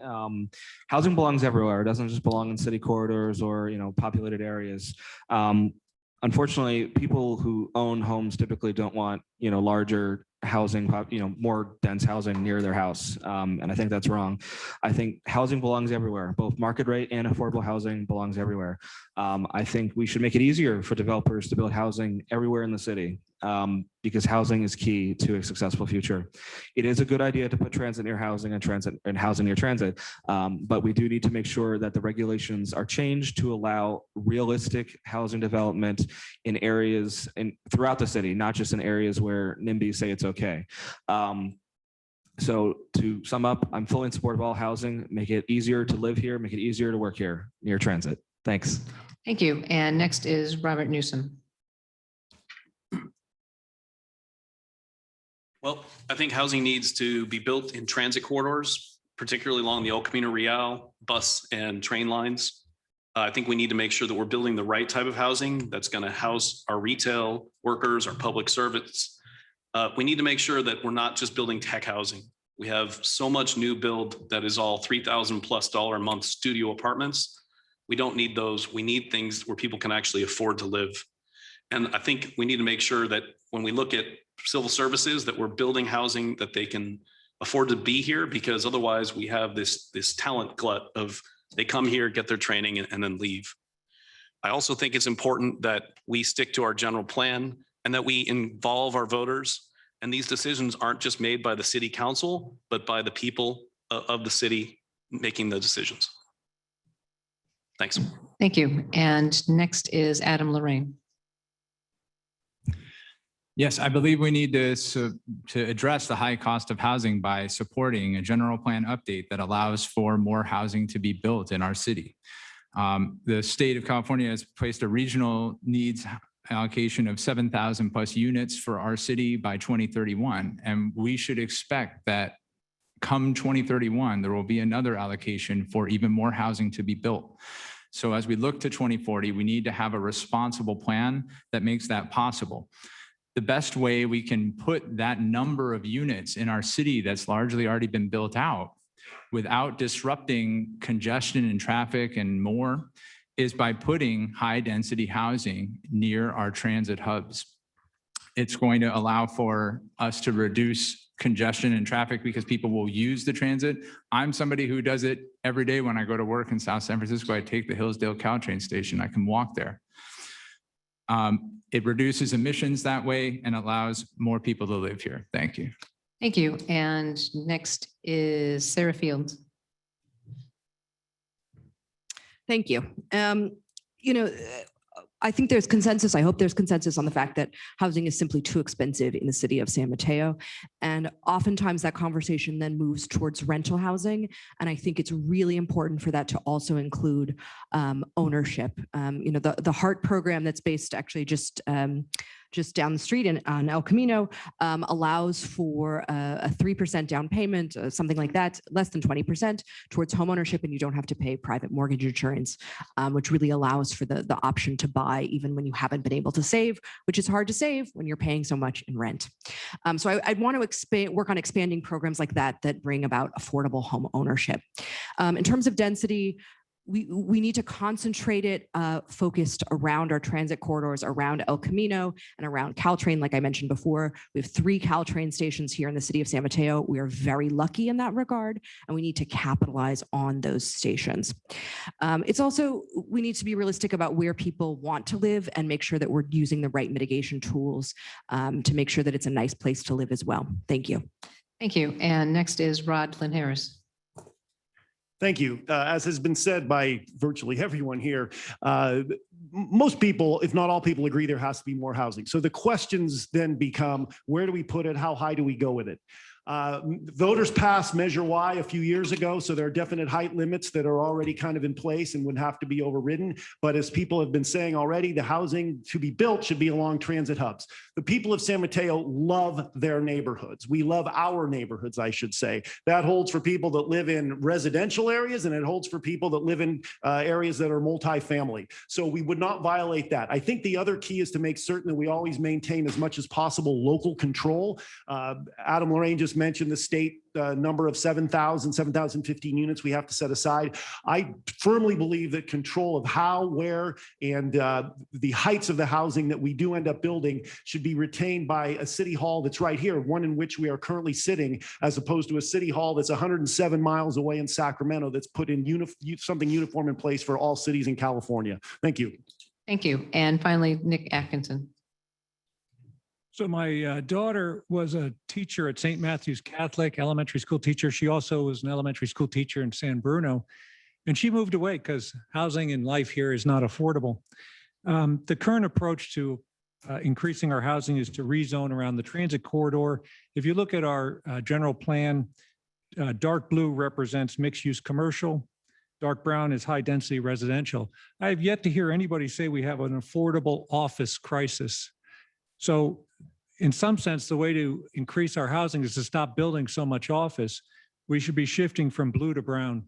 Housing belongs everywhere. It doesn't just belong in city corridors or, populated areas. Unfortunately, people who own homes typically don't want, larger housing, more dense housing near their house. And I think that's wrong. I think housing belongs everywhere. Both market rate and affordable housing belongs everywhere. I think we should make it easier for developers to build housing everywhere in the city, because housing is key to a successful future. It is a good idea to put transit near housing and housing near transit, but we do need to make sure that the regulations are changed to allow realistic housing development in areas throughout the city, not just in areas where NIMBYs say it's okay. So to sum up, I'm fully in support of all housing. Make it easier to live here, make it easier to work here near transit. Thanks. Thank you. And next is Robert Newsom. Well, I think housing needs to be built in transit corridors, particularly along the El Camino Real bus and train lines. I think we need to make sure that we're building the right type of housing that's going to house our retail workers, our public servants. We need to make sure that we're not just building tech housing. We have so much new build that is all $3,000+ a month studio apartments. We don't need those. We need things where people can actually afford to live. And I think we need to make sure that when we look at civil services, that we're building housing that they can afford to be here, because otherwise we have this talent glut of they come here, get their training, and then leave. I also think it's important that we stick to our general plan and that we involve our voters. And these decisions aren't just made by the city council, but by the people of the city making the decisions. Thanks. Thank you. And next is Adam Lorraine. Yes, I believe we need to address the high cost of housing by supporting a general plan update that allows for more housing to be built in our city. The state of California has placed a regional needs allocation of 7,000+ units for our city by 2031. And we should expect that come 2031, there will be another allocation for even more housing to be built. So as we look to 2040, we need to have a responsible plan that makes that possible. The best way we can put that number of units in our city that's largely already been built out without disrupting congestion and traffic and more is by putting high density housing near our transit hubs. It's going to allow for us to reduce congestion and traffic because people will use the transit. I'm somebody who does it every day when I go to work in South San Francisco. I take the Hillsdale Caltrain station. I can walk there. It reduces emissions that way and allows more people to live here. Thank you. Thank you. And next is Sarah Fields. Thank you. I think there's consensus. I hope there's consensus on the fact that housing is simply too expensive in the city of San Mateo. And oftentimes that conversation then moves towards rental housing. And I think it's really important for that to also include ownership. The HEART program that's based actually just down the street on El Camino allows for a 3% down payment, something like that, less than 20% towards homeownership, and you don't have to pay private mortgage insurance, which really allows for the option to buy even when you haven't been able to save, which is hard to save when you're paying so much in rent. So I'd want to work on expanding programs like that bring about affordable home ownership. In terms of density, we need to concentrate it focused around our transit corridors, around El Camino and around Caltrain. Like I mentioned before, we have 3 Caltrain stations here in the city of San Mateo. We are very lucky in that regard, and we need to capitalize on those stations. It's also, we need to be realistic about where people want to live and make sure that we're using the right mitigation tools to make sure that it's a nice place to live as well. Thank you. Thank you. And next is Rod Flynn Harris. Thank you. As has been said by virtually everyone here, most people, if not all people, agree there has to be more housing. So the questions then become, where do we put it? How high do we go with it? Voters passed Measure Y a few years ago, so there are definite height limits that are already kind of in place and would have to be overridden. But as people have been saying already, the housing to be built should be along transit hubs. The people of San Mateo love their neighborhoods. We love our neighborhoods, I should say. That holds for people that live in residential areas, and it holds for people that live in areas that are multifamily. So we would not violate that. I think the other key is to make certain that we always maintain as much as possible local control. Adam Lorraine just mentioned the state number of 7,015 units we have to set aside. I firmly believe that control of how, where, and the heights of the housing that we do end up building should be retained by a city hall that's right here, one in which we are currently sitting, as opposed to a city hall that's 107 miles away in Sacramento that's put in something uniform in place for all cities in California. Thank you. Thank you. And finally, Nick Atkinson. So my daughter was a teacher at St. Matthew's Catholic, elementary school teacher. She also was an elementary school teacher in San Bruno, and she moved away because housing and life here is not affordable. The current approach to increasing our housing is to rezone around the transit corridor. If you look at our general plan, dark blue represents mixed-use commercial. Dark brown is high-density residential. I have yet to hear anybody say we have an affordable office crisis. So in some sense, the way to increase our housing is to stop building so much office. We should be shifting from blue to brown.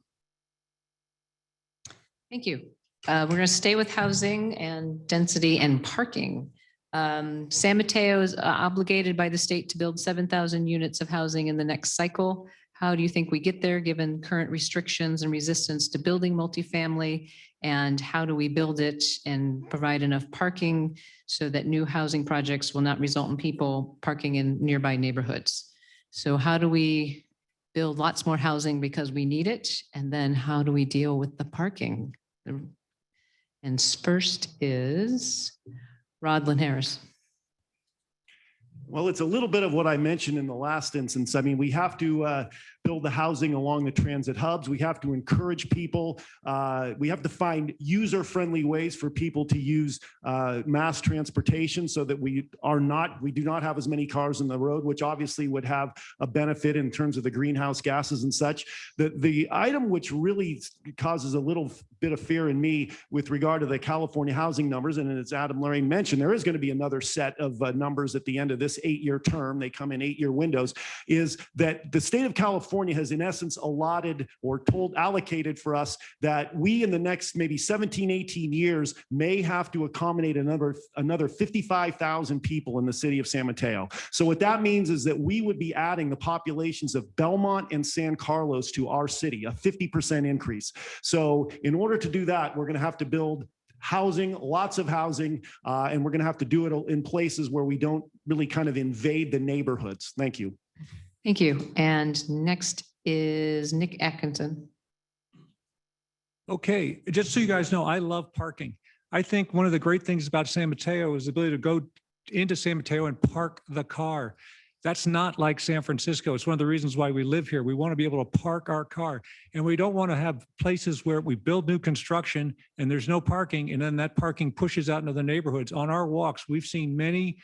Thank you. We're going to stay with housing and density and parking. San Mateo is obligated by the state to build 7,000 units of housing in the next cycle. How do you think we get there given current restrictions and resistance to building multifamily? And how do we build it and provide enough parking so that new housing projects will not result in people parking in nearby neighborhoods? So how do we build lots more housing because we need it? And then how do we deal with the parking? And first is Rodlin Harris. Well, it's a little bit of what I mentioned in the last instance. I mean, we have to build the housing along the transit hubs. We have to encourage people. We have to find user-friendly ways for people to use mass transportation so that we do not have as many cars on the road, which obviously would have a benefit in terms of the greenhouse gases and such. The item which really causes a little bit of fear in me with regard to the California housing numbers, and as Adam Lorraine mentioned, there is going to be another set of numbers at the end of this 8-year term, they come in 8-year windows, is that the state of California has in essence allotted or allocated for us that we in the next maybe 17, 18 years may have to accommodate another 55,000 people in the city of San Mateo. So what that means is that we would be adding the populations of Belmont and San Carlos to our city, a 50% increase. So in order to do that, we're going to have to build housing, lots of housing, and we're going to have to do it in places where we don't really kind of invade the neighborhoods. Thank you. Thank you. And next is Nick Atkinson. Okay, just so you guys know, I love parking. I think one of the great things about San Mateo is the ability to go into San Mateo and park the car. That's not like San Francisco. It's one of the reasons why we live here. We want to be able to park our car, and we don't want to have places where we build new construction and there's no parking, and then that parking pushes out into the neighborhoods. On our walks, we've seen many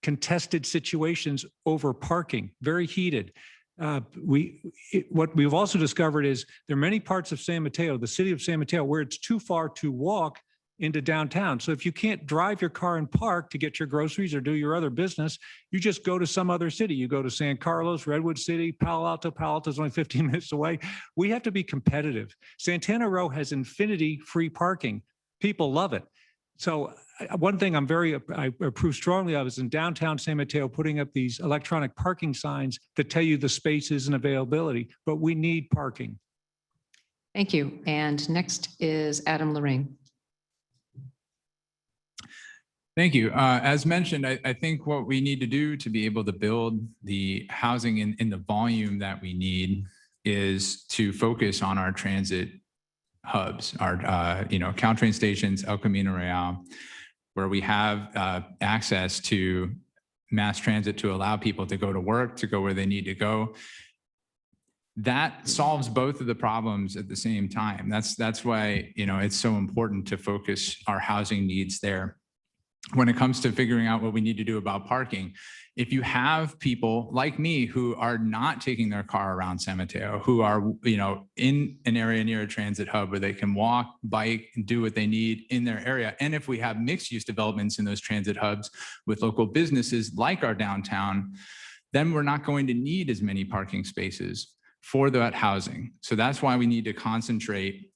contested situations over parking, very heated. What we've also discovered is there are many parts of San Mateo, the city of San Mateo, where it's too far to walk into downtown. So if you can't drive your car and park to get your groceries or do your other business, you just go to some other city. You go to San Carlos, Redwood City, Palo Alto. Palo Alto is only 15 minutes away. We have to be competitive. Santana Row has infinity free parking. People love it. So one thing I approve strongly of is in downtown San Mateo, putting up these electronic parking signs that tell you the spaces and availability, but we need parking. Thank you. And next is Adam Lorraine. Thank you. As mentioned, I think what we need to do to be able to build the housing in the volume that we need is to focus on our transit hubs, our Caltrain stations, El Camino Real, where we have access to mass transit to allow people to go to work, to go where they need to go. That solves both of the problems at the same time. That's why it's so important to focus our housing needs there. When it comes to figuring out what we need to do about parking, if you have people like me who are not taking their car around San Mateo, who are, in an area near a transit hub where they can walk, bike, and do what they need in their area. And if we have mixed use developments in those transit hubs with local businesses like our downtown, then we're not going to need as many parking spaces for that housing. So that's why we need to concentrate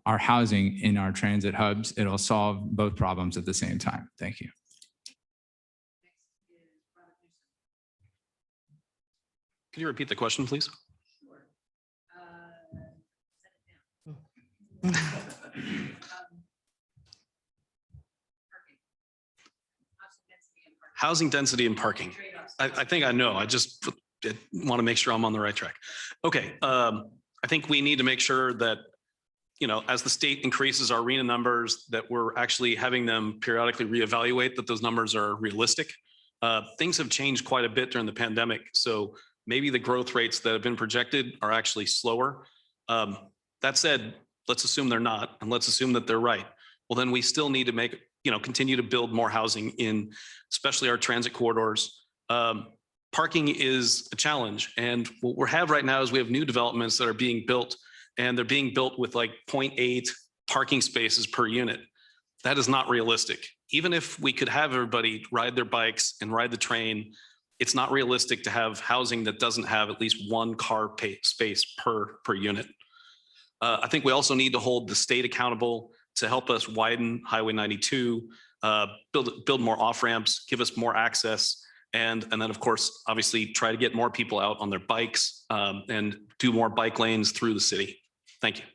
our housing in our transit hubs. It'll solve both problems at the same time. Thank you. Can you repeat the question, please? Housing density and parking. I think I know. I just want to make sure I'm on the right track. Okay. I think we need to make sure that as the state increases our RENA numbers, that we're actually having them periodically reevaluate that those numbers are realistic. Things have changed quite a bit during the pandemic. So maybe the growth rates that have been projected are actually slower. That said, let's assume they're not, and let's assume that they're right. Well, then we still need to continue to build more housing in, especially our transit corridors. Parking is a challenge. And what we have right now is we have new developments that are being built, and they're being built with like 0.8 parking spaces per unit. That is not realistic. Even if we could have everybody ride their bikes and ride the train, it's not realistic to have housing that doesn't have at least one car space per unit. I think we also need to hold the state accountable to help us widen Highway 92, build more off-ramps, give us more access, and then of course, obviously try to get more people out on their bikes and do more bike lanes through the city. Thank you.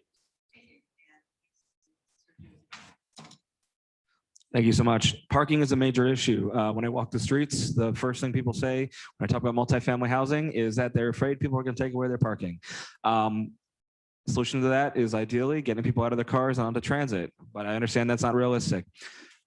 Thank you so much. Parking is a major issue. When I walk the streets, the first thing people say when I talk about multifamily housing is that they're afraid people are going to take away their parking. Solution to that is ideally getting people out of their cars and onto transit, but I understand that's not realistic.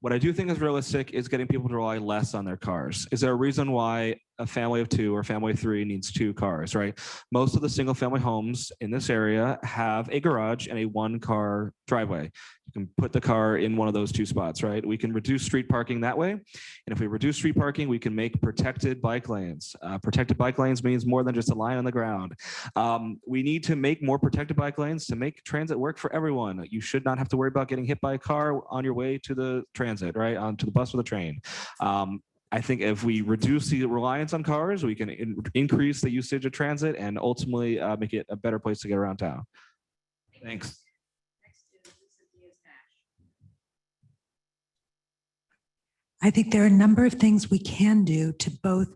What I do think is realistic is getting people to rely less on their cars. Is there a reason why a family of 2 or family of 3 needs 2 cars, right? Most of the single family homes in this area have a garage and a 1-car driveway. You can put the car in one of those 2 spots, right? We can reduce street parking that way. And if we reduce street parking, we can make protected bike lanes. Protected bike lanes means more than just a line on the ground. We need to make more protected bike lanes to make transit work for everyone. You should not have to worry about getting hit by a car on your way to the transit, right? Onto the bus or the train. I think if we reduce the reliance on cars, we can increase the usage of transit and ultimately make it a better place to get around town. Thanks. I think there are a number of things we can do to both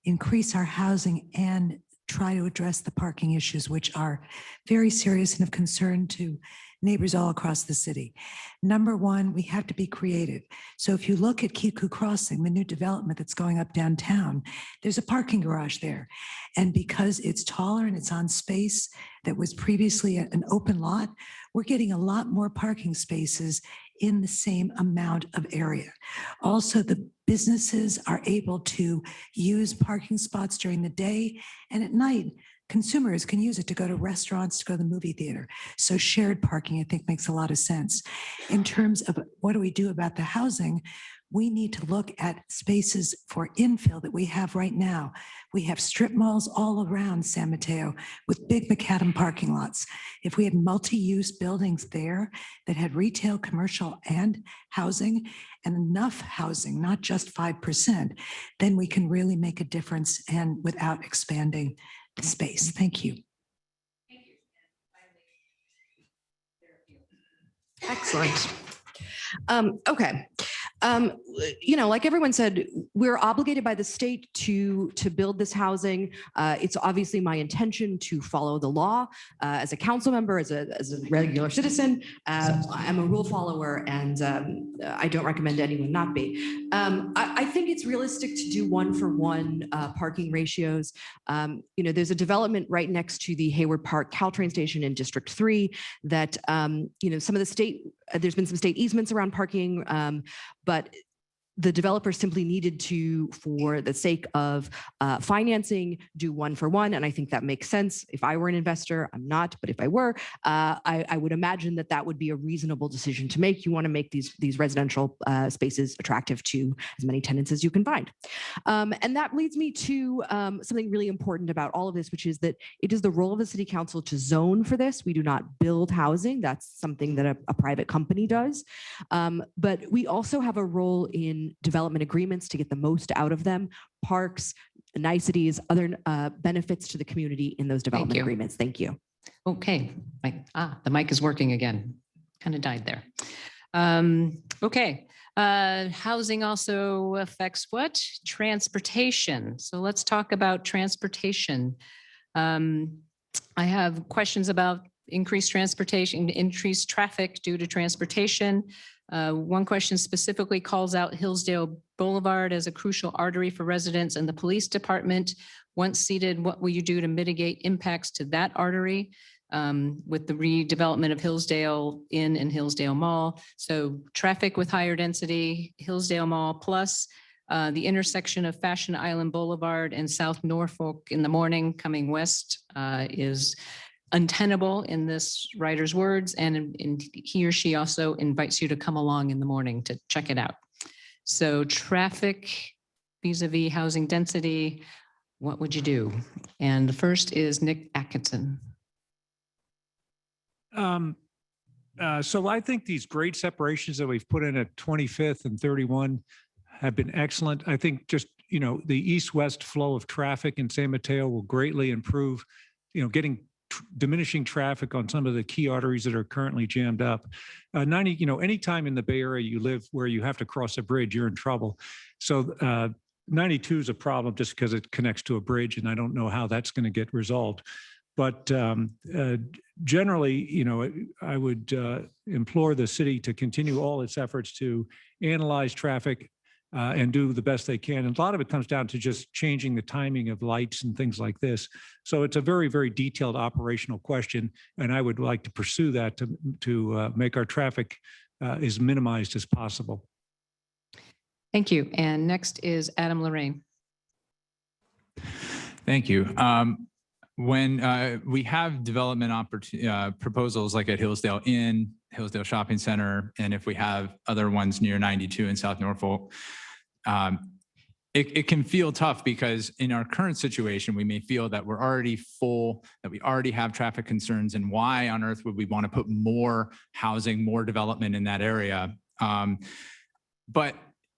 increase our housing and try to address the parking issues, which are very serious and of concern to neighbors all across the city. Number one, we have to be creative. So if you look at Kiku Crossing, the new development that's going up downtown, there's a parking garage there. And because it's taller and it's on space that was previously an open lot, we're getting a lot more parking spaces in the same amount of area. Also, the businesses are able to use parking spots during the day, and at night, consumers can use it to go to restaurants, to go to the movie theater. So shared parking, I think, makes a lot of sense. In terms of what do we do about the housing, we need to look at spaces for infill that we have right now. We have strip malls all around San Mateo with big macadam parking lots. If we had multi-use buildings there that had retail, commercial, and housing, and enough housing, not just 5%, then we can really make a difference and without expanding the space. Thank you. Excellent. Okay. Like everyone said, we're obligated by the state to build this housing. It's obviously my intention to follow the law as a council member, as a regular citizen. I'm a rule follower, and I don't recommend anyone not be. I think it's realistic to do 1-for-1 parking ratios. There's a development right next to the Hayward Park Caltrain station in District 3 that, some of the state, there's been some state easements around parking, but the developer simply needed to, for the sake of financing, do 1-for-1. And I think that makes sense. If I were an investor, I'm not, but if I were, I would imagine that would be a reasonable decision to make. You want to make these residential spaces attractive to as many tenants as you can find. And that leads me to something really important about all of this, which is that it is the role of the city council to zone for this. We do not build housing. That's something that a private company does. But we also have a role in development agreements to get the most out of them, parks, niceties, other benefits to the community in those development agreements. Thank you. Okay, the mic is working again. Kind of died there. Okay, housing also affects what? Transportation. So let's talk about transportation. I have questions about increased transportation, increased traffic due to transportation. One question specifically calls out Hillsdale Boulevard as a crucial artery for residents and the police department. Once seated, what will you do to mitigate impacts to that artery with the redevelopment of Hillsdale Inn and Hillsdale Mall? So traffic with higher density, Hillsdale Mall, plus the intersection of Fashion Island Boulevard and South Norfolk in the morning coming west is untenable in this writer's words, and he or she also invites you to come along in the morning to check it out. So traffic vis-a-vis housing density, what would you do? And the first is Nick Atkinson. So I think these grade separations that we've put in at 25th and 31 have been excellent. I think just, the east-west flow of traffic in San Mateo will greatly improve, diminishing traffic on some of the key arteries that are currently jammed up. Anytime in the Bay Area you live where you have to cross a bridge, you're in trouble. So 92 is a problem just because it connects to a bridge, and I don't know how that's going to get resolved. But generally, I would implore the city to continue all its efforts to analyze traffic and do the best they can. And a lot of it comes down to just changing the timing of lights and things like this. So it's a very, very detailed operational question. And I would like to pursue that to make our traffic as minimized as possible. Thank you. And next is Adam Lorraine. Thank you. When we have development proposals like at Hillsdale Inn, Hillsdale Shopping Center, and if we have other ones near 92 in South Norfolk, it can feel tough because in our current situation, we may feel that we're already full, that we already have traffic concerns, and why on earth would we want to put more housing, more development in that area? But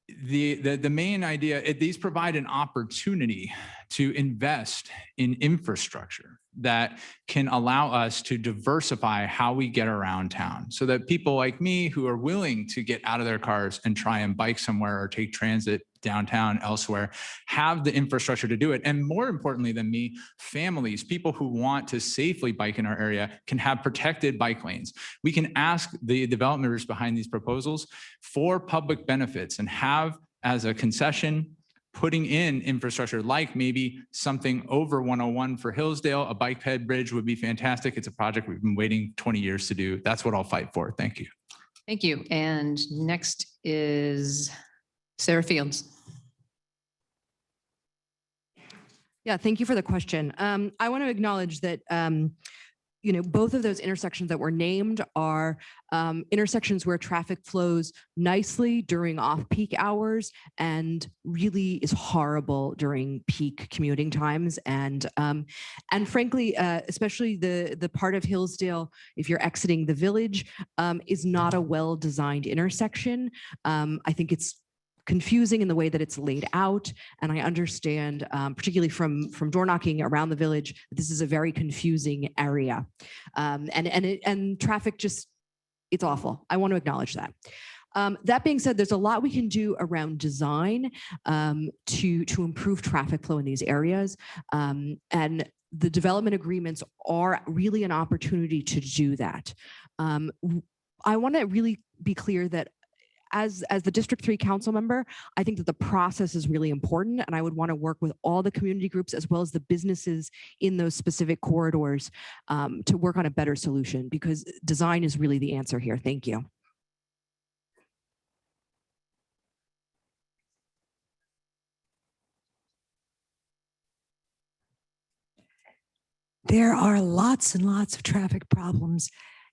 the main idea, these provide an opportunity to invest in infrastructure that can allow us to diversify how we get around town so that people like me who are willing to get out of their cars and try and bike somewhere or take transit downtown elsewhere have the infrastructure to do it. And more importantly than me, families, people who want to safely bike in our area can have protected bike lanes. We can ask the developers behind these proposals for public benefits and have as a concession putting in infrastructure like maybe something over 101 for Hillsdale. A bike ped bridge would be fantastic. It's a project we've been waiting 20 years to do. That's what I'll fight for. Thank you. Thank you. And next is Sarah Fields. Yeah, thank you for the question. I want to acknowledge that both of those intersections that were named are intersections where traffic flows nicely during off-peak hours and really is horrible during peak commuting times. And frankly, especially the part of Hillsdale, if you're exiting the village, is not a well-designed intersection. I think it's confusing in the way that it's laid out. And I understand, particularly from door knocking around the village, this is a very confusing area. And traffic just, it's awful. I want to acknowledge that. That being said, there's a lot we can do around design to improve traffic flow in these areas. And the development agreements are really an opportunity to do that. I want to really be clear that as the District 3 council member, I think that the process is really important, and I would want to work with all the community groups as well as the businesses in those specific corridors to work on a better solution, because design is really the answer here. Thank you. There are lots and lots of traffic problems,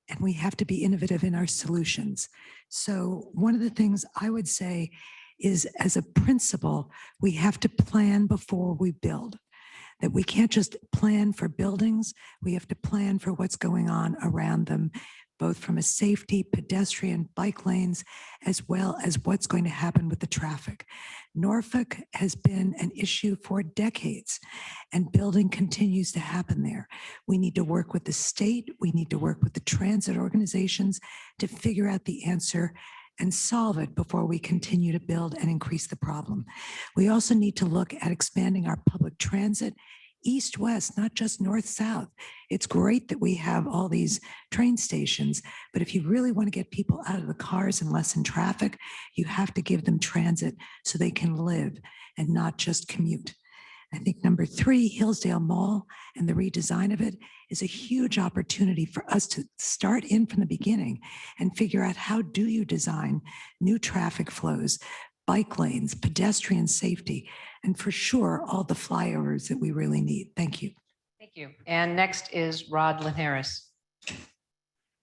and we have to be innovative in our solutions. So one of the things I would say is, as a principle, we have to plan before we build. That we can't just plan for buildings, we have to plan for what's going on around them, both from a safety, pedestrian, bike lanes, as well as what's going to happen with the traffic. Norfolk has been an issue for decades, and building continues to happen there. We need to work with the state, we need to work with the transit organizations to figure out the answer and solve it before we continue to build and increase the problem. We also need to look at expanding our public transit east-west, not just north-south. It's great that we have all these train stations, but if you really want to get people out of the cars and lessen traffic, you have to give them transit so they can live and not just commute. I think number 3, Hillsdale Mall and the redesign of it is a huge opportunity for us to start in from the beginning and figure out, how do you design new traffic flows, bike lanes, pedestrian safety, and for sure, all the flyovers that we really need. Thank you. Thank you. And next is Rod Harris.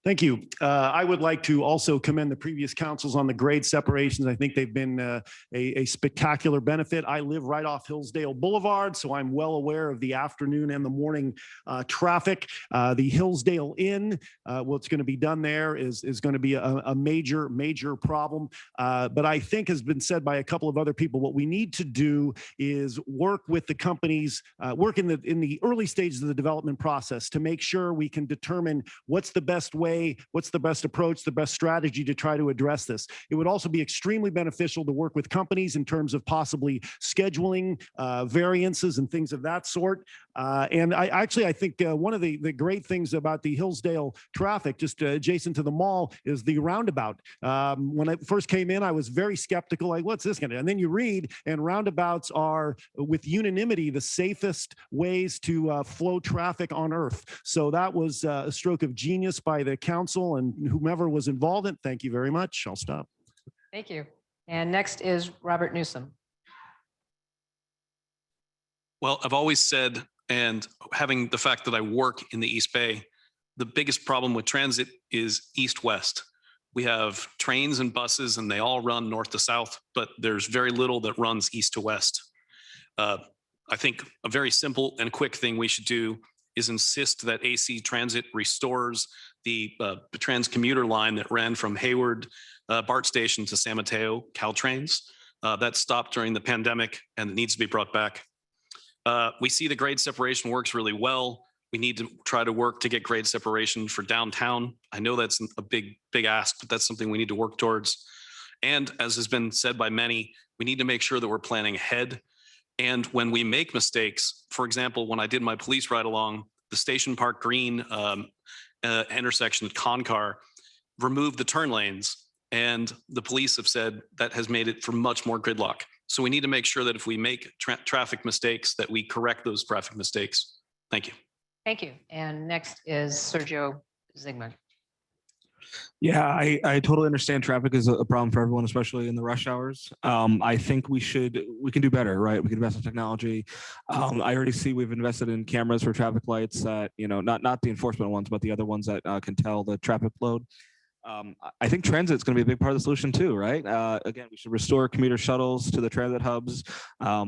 Thank you. I would like to also commend the previous councils on the grade separations. I think they've been a spectacular benefit. I live right off Hillsdale Boulevard, so I'm well aware of the afternoon and the morning traffic. The Hillsdale Inn, what's going to be done there is going to be a major problem. But I think, has been said by a couple of other people, what we need to do is work with the companies, work in the early stages of the development process to make sure we can determine what's the best way, what's the best approach, the best strategy to try to address this. It would also be extremely beneficial to work with companies in terms of possibly scheduling variances and things of that sort. And I think one of the great things about the Hillsdale traffic, just adjacent to the mall, is the roundabout. When I first came in, I was very skeptical, like, what's this going to do? And then you read, and roundabouts are, with unanimity, the safest ways to flow traffic on earth. So that was a stroke of genius by the council and whomever was involved in it. Thank you very much. I'll stop. Thank you. And next is Robert Newsom. Well, I've always said, and having the fact that I work in the East Bay, the biggest problem with transit is east-west. We have trains and buses and they all run north to south, but there's very little that runs east to west. I think a very simple and quick thing we should do is insist that AC Transit restores the trans commuter line that ran from Hayward BART station to San Mateo Caltrains. That stopped during the pandemic and it needs to be brought back. We see the grade separation works really well. We need to try to work to get grade separation for downtown. I know that's a big ask, but that's something we need to work towards. And as has been said by many, we need to make sure that we're planning ahead. And when we make mistakes, for example, when I did my police ride along, the Station Park Green intersection at Concar removed the turn lanes. And the police have said that has made it for much more gridlock. So we need to make sure that if we make traffic mistakes, that we correct those traffic mistakes. Thank you. Thank you. And next is Sergio Zygmunt. Yeah, I totally understand traffic is a problem for everyone, especially in the rush hours. I think we can do better, right? We can invest in technology. I already see we've invested in cameras for traffic lights that, not the enforcement ones, but the other ones that can tell the traffic load. I think transit is going to be a big part of the solution too, right? Again, we should restore commuter shuttles to the transit hubs.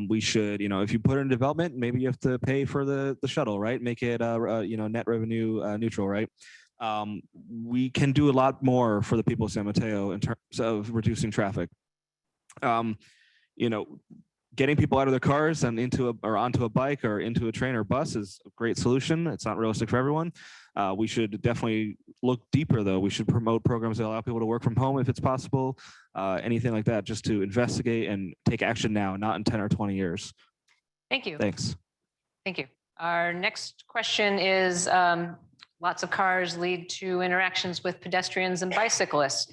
We should, if you put it in development, maybe you have to pay for the shuttle, right? Make it, net revenue neutral, right? We can do a lot more for the people of San Mateo in terms of reducing traffic. Getting people out of their cars and onto a bike or into a train or bus is a great solution. It's not realistic for everyone. We should definitely look deeper, though. We should promote programs that allow people to work from home if it's possible, anything like that, just to investigate and take action now, not in 10 or 20 years. Thank you. Thanks. Thank you. Our next question is, lots of cars lead to interactions with pedestrians and bicyclists.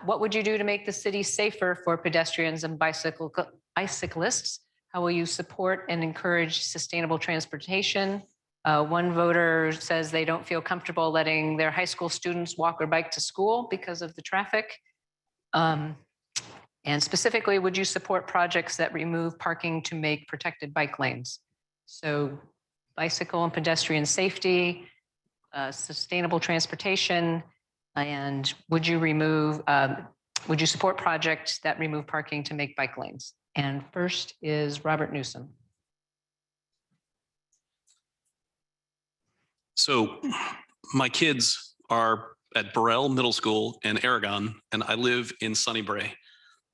What would you do to make the city safer for pedestrians and bicyclists? How will you support and encourage sustainable transportation? One voter says they don't feel comfortable letting their high school students walk or bike to school because of the traffic. And specifically, would you support projects that remove parking to make protected bike lanes? So bicycle and pedestrian safety, sustainable transportation, and would you support projects that remove parking to make bike lanes? And first is Robert Newsom. So my kids are at Burrell Middle School in Aragon, and I live in Sunnybray.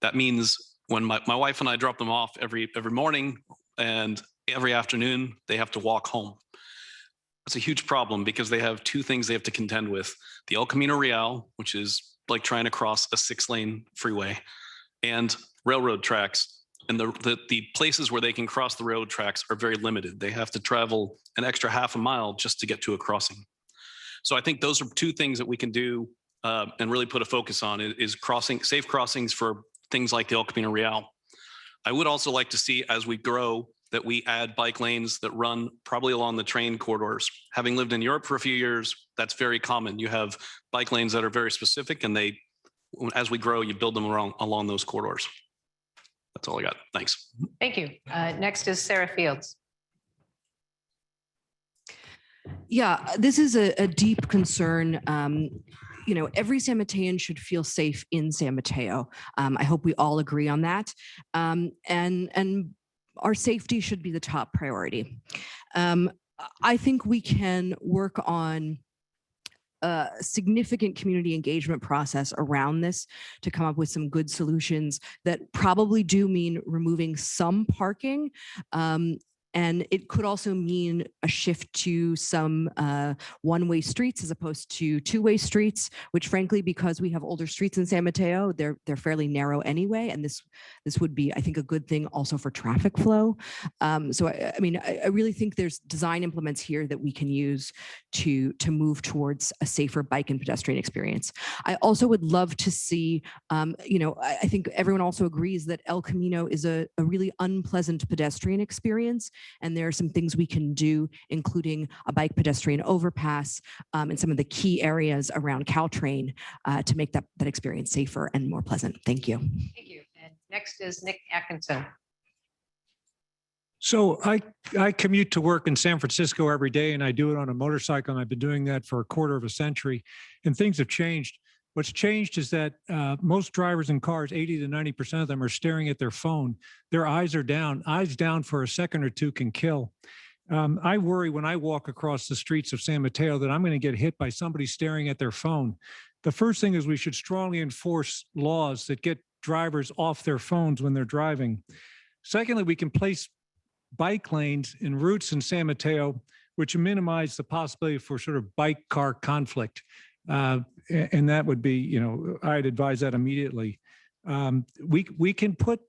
That means when my wife and I drop them off every morning and every afternoon, they have to walk home. It's a huge problem because they have two things they have to contend with: the El Camino Real, which is like trying to cross a 6-lane freeway, and railroad tracks. And the places where they can cross the railroad tracks are very limited. They have to travel an extra half a mile just to get to a crossing. So I think those are two things that we can do and really put a focus on is safe crossings for things like the El Camino Real. I would also like to see, as we grow, that we add bike lanes that run probably along the train corridors. Having lived in Europe for a few years, that's very common. You have bike lanes that are very specific, and as we grow, you build them along those corridors. That's all I got. Thanks. Thank you. Next is Sarah Fields. Yeah, this is a deep concern. Every San Matean should feel safe in San Mateo. I hope we all agree on that. And our safety should be the top priority. I think we can work on a significant community engagement process around this to come up with some good solutions that probably do mean removing some parking. And it could also mean a shift to some one-way streets as opposed to two-way streets, which frankly, because we have older streets in San Mateo, they're fairly narrow anyway. And this would be, I think, a good thing also for traffic flow. So I really think there's design implements here that we can use to move towards a safer bike and pedestrian experience. I also would love to see, I think everyone also agrees that El Camino is a really unpleasant pedestrian experience. And there are some things we can do, including a bike pedestrian overpass in some of the key areas around Caltrain to make that experience safer and more pleasant. Thank you. Thank you. And next is Nick Atkinson. So I commute to work in San Francisco every day, and I do it on a motorcycle, and I've been doing that for a quarter of a century, and things have changed. What's changed is that most drivers in cars, 80 to 90% of them, are staring at their phone. Their eyes are down. Eyes down for a second or two can kill. I worry when I walk across the streets of San Mateo that I'm going to get hit by somebody staring at their phone. The first thing is we should strongly enforce laws that get drivers off their phones when they're driving. Secondly, we can place bike lanes in routes in San Mateo, which minimize the possibility for sort of bike car conflict. And that would be, you know, I'd advise that immediately. We can put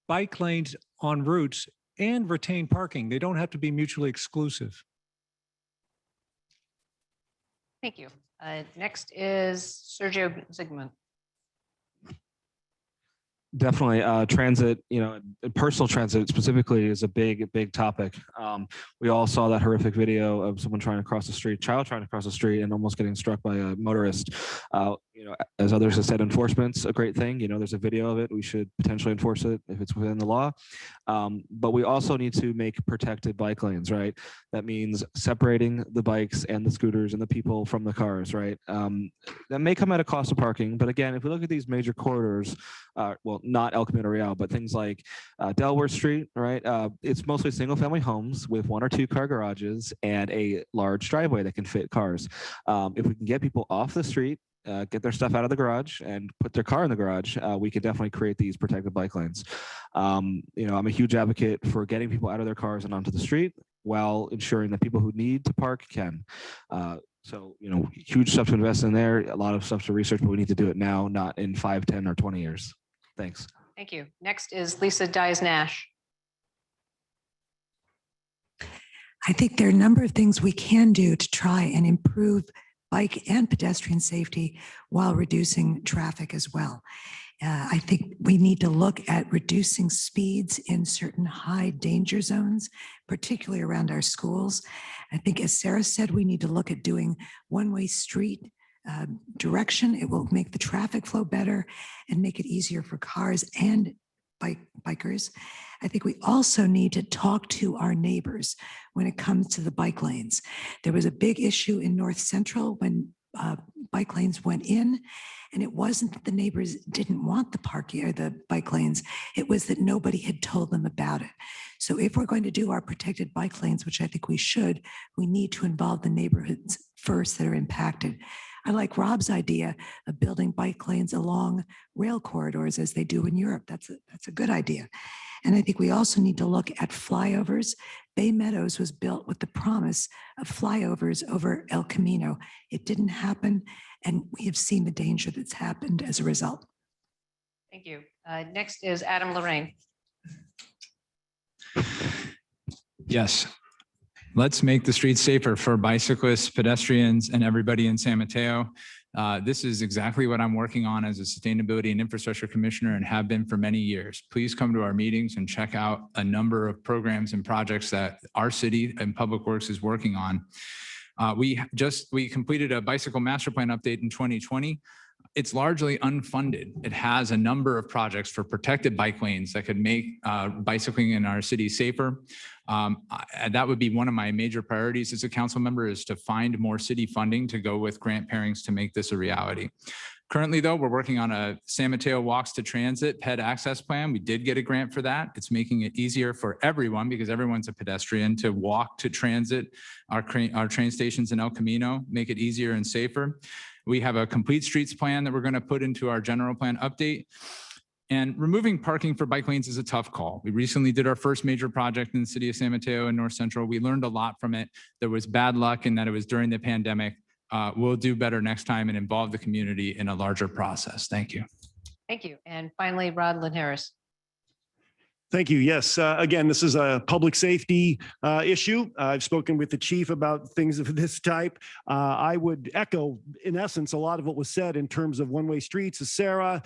bike lanes on routes and retain parking. They don't have to be mutually exclusive. Thank you. Next is Sergio Zygmunt. Definitely. Transit, you know, personal transit specifically is a big topic. We all saw that horrific video of someone trying to cross the street, child trying to cross the street and almost getting struck by a motorist. You know, as others have said, enforcement's a great thing. You know, there's a video of it. We should potentially enforce it if it's within the law. But we also need to make protected bike lanes, right? That means separating the bikes and the scooters and the people from the cars, right? That may come at a cost of parking. But again, if we look at these major corridors, well, not El Camino Real, but things like Delaware Street, right? It's mostly single family homes with 1 or 2 car garages and a large driveway that can fit cars. If we can get people off the street, get their stuff out of the garage and put their car in the garage, we can definitely create these protected bike lanes. You know, I'm a huge advocate for getting people out of their cars and onto the street while ensuring that people who need to park can. So, you know, huge stuff to invest in there, a lot of stuff to research, but we need to do it now, not in 5, 10, or 20 years. Thanks. Thank you. Next is Lisa Dias-Nash. I think there are a number of things we can do to try and improve bike and pedestrian safety while reducing traffic as well. I think we need to look at reducing speeds in certain high danger zones, particularly around our schools. I think, as Sarah said, we need to look at doing one-way street direction. It will make the traffic flow better and make it easier for cars and bikers. I think we also need to talk to our neighbors when it comes to the bike lanes. There was a big issue in North Central when bike lanes went in, and it wasn't that the neighbors didn't want the parking or the bike lanes, it was that nobody had told them about it. So if we're going to do our protected bike lanes, which I think we should, we need to involve the neighborhoods first that are impacted. I like Rob's idea of building bike lanes along rail corridors as they do in Europe. That's a good idea. And I think we also need to look at flyovers. Bay Meadows was built with the promise of flyovers over El Camino. It didn't happen, and we have seen the danger that's happened as a result. Thank you. Next is Adam Lorraine. Yes. Let's make the streets safer for bicyclists, pedestrians, and everybody in San Mateo. This is exactly what I'm working on as a Sustainability and Infrastructure Commissioner and have been for many years. Please come to our meetings and check out a number of programs and projects that our city and Public Works is working on. We completed a bicycle master plan update in 2020. It's largely unfunded. It has a number of projects for protected bike lanes that could make bicycling in our city safer. That would be one of my major priorities as a council member, is to find more city funding to go with grant pairings to make this a reality. Currently, though, we're working on a San Mateo Walks to Transit ped access plan. We did get a grant for that. It's making it easier for everyone, because everyone's a pedestrian, to walk to transit our train stations in El Camino, make it easier and safer. We have a complete streets plan that we're going to put into our general plan update. And removing parking for bike lanes is a tough call. We recently did our first major project in the city of San Mateo and North Central. We learned a lot from it. There was bad luck in that it was during the pandemic. We'll do better next time and involve the community in a larger process. Thank you. Thank you. And finally, Rodlin Harris. Thank you. Yes. Again, this is a public safety issue. I've spoken with the chief about things of this type. I would echo, in essence, a lot of what was said in terms of one-way streets, as Sarah,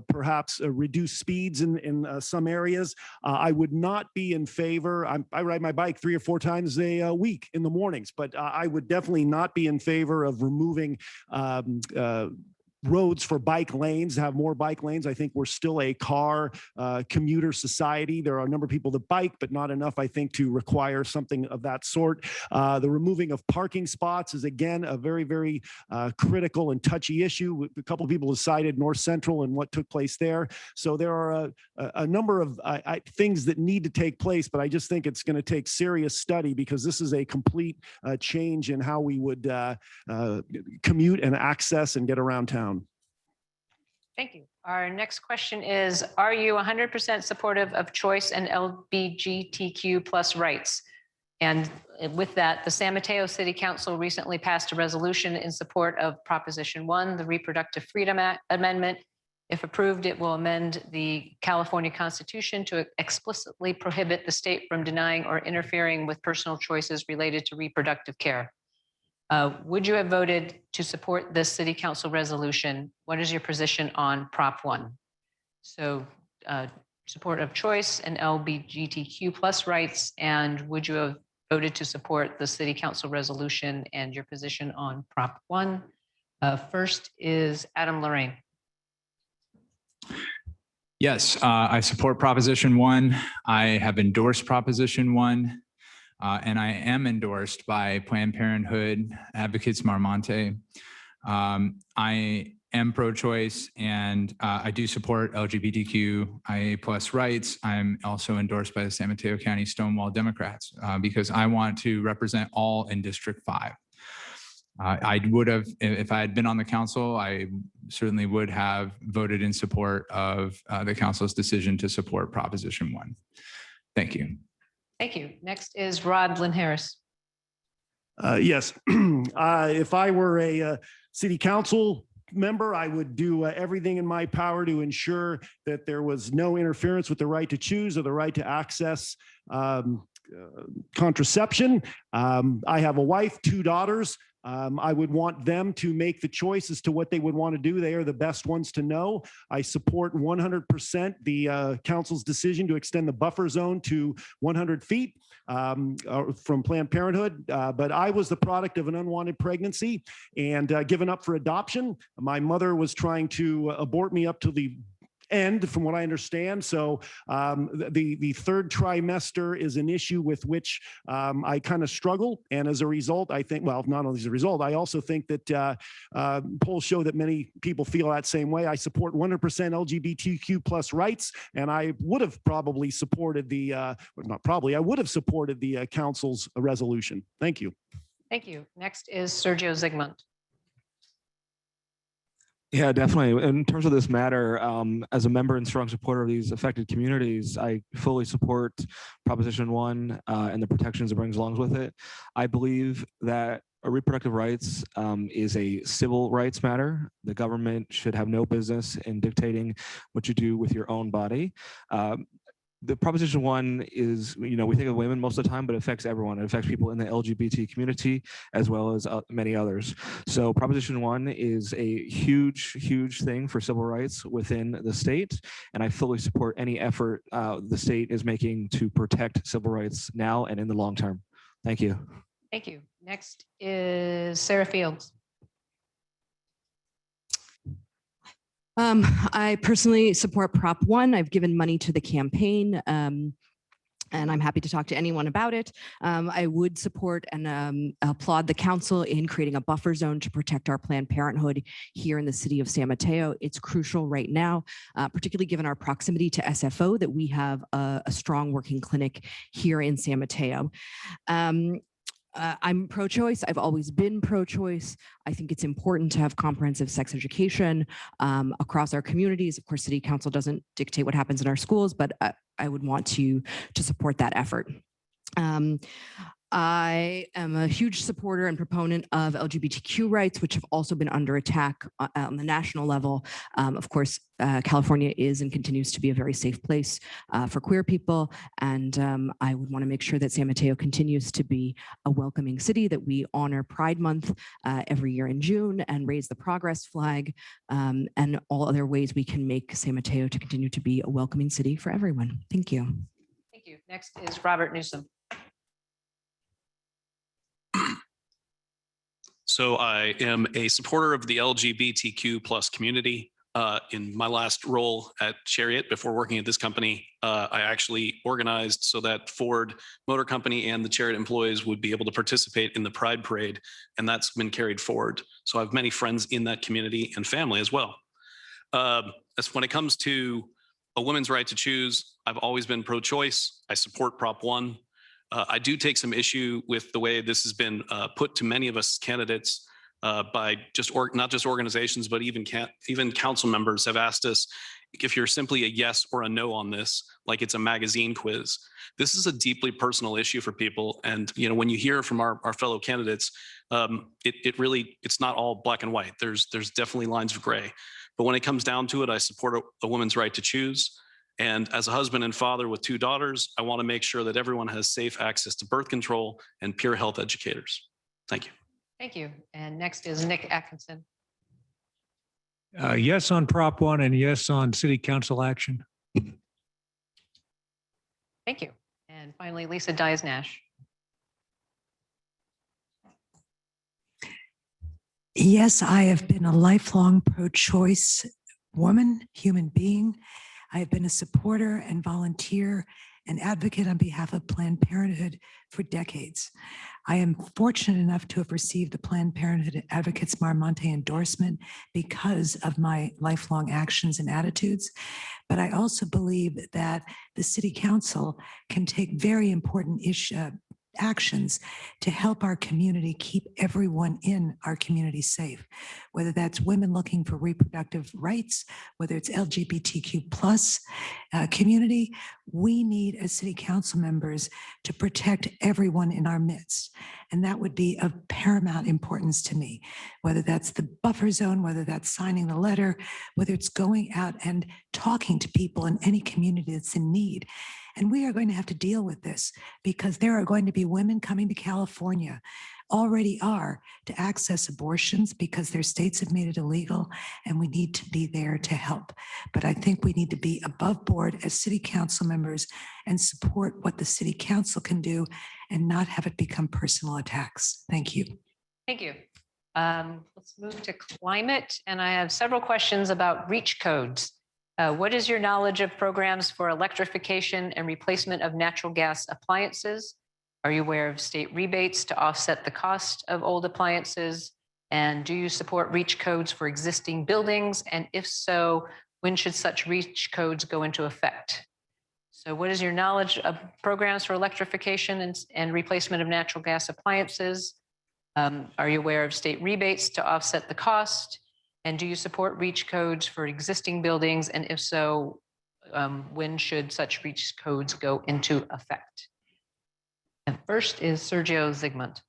perhaps reduce speeds in some areas. I would not be in favor. I ride my bike 3 or 4 times a week in the mornings, but I would definitely not be in favor of removing roads for bike lanes, have more bike lanes. I think we're still a car commuter society. There are a number of people that bike, but not enough, I think, to require something of that sort. The removing of parking spots is, again, a very, very critical and touchy issue. A couple of people have cited North Central and what took place there. So there are a number of things that need to take place, but I just think it's going to take serious study, because this is a complete change in how we would commute and access and get around town. Thank you. Our next question is, are you 100% supportive of choice and LGBTQ plus rights? And with that, the San Mateo City Council recently passed a resolution in support of Proposition 1, the Reproductive Freedom Amendment. If approved, it will amend the California Constitution to explicitly prohibit the state from denying or interfering with personal choices related to reproductive care. Would you have voted to support this City Council resolution? What is your position on Prop 1? So support of choice and LGBTQ plus rights, and would you have voted to support the City Council resolution and your position on Prop 1? First is Adam Lorraine. Yes, I support Proposition 1. I have endorsed Proposition 1. And I am endorsed by Planned Parenthood, Advocates Marmonte. I am pro-choice and I do support LGBTQIA plus rights. I'm also endorsed by the San Mateo County Stonewall Democrats because I want to represent all in District 5. I would have, if I had been on the council, I certainly would have voted in support of the council's decision to support Proposition 1. Thank you. Thank you. Next is Rod Lynn Harris. Yes, if I were a city council member, I would do everything in my power to ensure that there was no interference with the right to choose or the right to access contraception. I have a wife, 2 daughters. I would want them to make the choice as to what they would want to do. They are the best ones to know. I support 100% the council's decision to extend the buffer zone to 100 feet from Planned Parenthood. But I was the product of an unwanted pregnancy and given up for adoption. My mother was trying to abort me up to the end, from what I understand. So the 3rd trimester is an issue with which I kind of struggle. And as a result, I think, well, not only as a result, I also think that polls show that many people feel that same way. I support 100% LGBTQ plus rights, and I would have probably supported the, not probably, I would have supported the council's resolution. Thank you. Thank you. Next is Sergio Zygmunt. Yeah, definitely. In terms of this matter, as a member and strong supporter of these affected communities, I fully support Proposition 1 and the protections it brings along with it. I believe that reproductive rights is a civil rights matter. The government should have no business in dictating what you do with your own body. The Proposition 1 is, we think of women most of the time, but it affects everyone. It affects people in the LGBT community as well as many others. So Proposition 1 is a huge, huge thing for civil rights within the state. And I fully support any effort the state is making to protect civil rights now and in the long term. Thank you. Thank you. Next is Sarah Fields. I personally support Prop 1. I've given money to the campaign, and I'm happy to talk to anyone about it. I would support and applaud the council in creating a buffer zone to protect our Planned Parenthood here in the city of San Mateo. It's crucial right now, particularly given our proximity to SFO, that we have a strong working clinic here in San Mateo. I'm pro-choice. I've always been pro-choice. I think it's important to have comprehensive sex education across our communities. Of course, City Council doesn't dictate what happens in our schools, but I would want to support that effort. I am a huge supporter and proponent of LGBTQ rights, which have also been under attack on the national level. Of course, California is and continues to be a very safe place for queer people. And I would want to make sure that San Mateo continues to be a welcoming city, that we honor Pride Month every year in June and raise the progress flag and all other ways we can make San Mateo to continue to be a welcoming city for everyone. Thank you. Thank you. Next is Robert Newsom. So I am a supporter of the LGBTQ plus community. In my last role at Chariot, before working at this company, I actually organized so that Ford Motor Company and the Chariot employees would be able to participate in the Pride Parade, and that's been carried forward. So I have many friends in that community and family as well. As when it comes to a woman's right to choose, I've always been pro-choice. I support Prop 1. I do take some issue with the way this has been put to many of us candidates by not just organizations, but even council members have asked us if you're simply a yes or a no on this, like it's a magazine quiz. This is a deeply personal issue for people. And, you know, when you hear from our fellow candidates, it's not all black and white. There's definitely lines of gray. But when it comes down to it, I support a woman's right to choose. And as a husband and father with 2 daughters, I want to make sure that everyone has safe access to birth control and peer health educators. Thank you. Thank you. And next is Nick Atkinson. Yes on Prop 1 and yes on city council action. Thank you. And finally, Lisa Dias-Nash. Yes, I have been a lifelong pro-choice woman, human being. I have been a supporter and volunteer and advocate on behalf of Planned Parenthood for decades. I am fortunate enough to have received the Planned Parenthood Advocates Marmonte endorsement because of my lifelong actions and attitudes. But I also believe that the City Council can take very important actions to help our community keep everyone in our community safe, whether that's women looking for reproductive rights, whether it's LGBTQ plus community. We need as city council members to protect everyone in our midst. And that would be of paramount importance to me, whether that's the buffer zone, whether that's signing the letter, whether it's going out and talking to people in any community that's in need. And we are going to have to deal with this because there are going to be women coming to California, already are, to access abortions because their states have made it illegal, and we need to be there to help. But I think we need to be above board as city council members and support what the city council can do and not have it become personal attacks. Thank you. Thank you. Let's move to climate. And I have several questions about reach codes. What is your knowledge of programs for electrification and replacement of natural gas appliances? Are you aware of state rebates to offset the cost of old appliances? And do you support reach codes for existing buildings? And if so, when should such reach codes go into effect? So what is your knowledge of programs for electrification and replacement of natural gas appliances? Are you aware of state rebates to offset the cost? And do you support reach codes for existing buildings? And if so, when should such reach codes go into effect? And first is Sergio Zygmunt.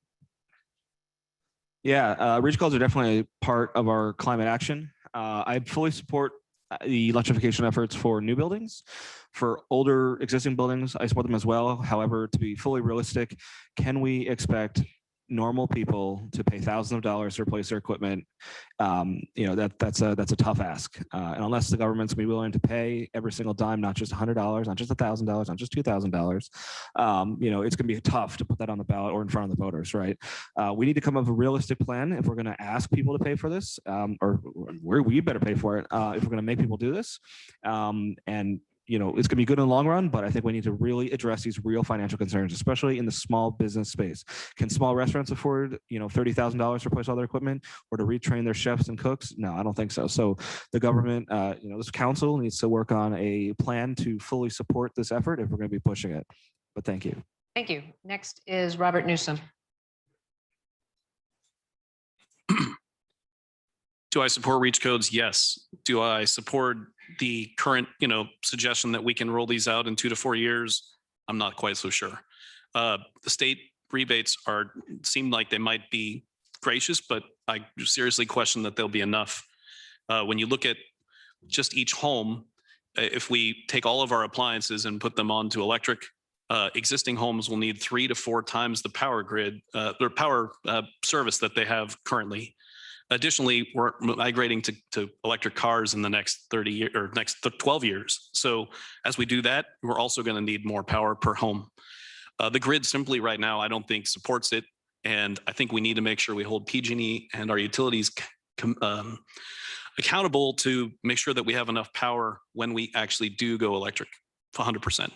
Yeah, reach codes are definitely part of our climate action. I fully support the electrification efforts for new buildings. For older existing buildings, I support them as well. However, to be fully realistic, can we expect normal people to pay thousands of dollars to replace their equipment? That's a tough ask. And unless the government's gonna be willing to pay every single dime, not just $100, not just $1,000, not just $2,000, it's gonna be tough to put that on the ballot or in front of the voters, right? We need to come up with a realistic plan if we're gonna ask people to pay for this, or we better pay for it if we're gonna make people do this. It's going to be good in the long run, but I think we need to really address these real financial concerns, especially in the small business space. Can small restaurants afford, $30,000 to replace all their equipment or to retrain their chefs and cooks? No, I don't think so. So the government, this council needs to work on a plan to fully support this effort if we're going to be pushing it. But thank you. Thank you. Next is Robert Newsom. Do I support reach codes? Yes. Do I support the current, suggestion that we can roll these out in 2 to 4 years? I'm not quite so sure. The state rebates seem like they might be gracious, but I seriously question that they'll be enough. When you look at just each home, if we take all of our appliances and put them onto electric, existing homes will need 3 to 4 times the power grid, their power service that they have currently. Additionally, we're migrating to electric cars in the next 30 years or next 12 years. So as we do that, we're also going to need more power per home. The grid simply right now, I don't think supports it. And I think we need to make sure we hold PG&E and our utilities accountable to make sure that we have enough power when we actually do go electric 100%.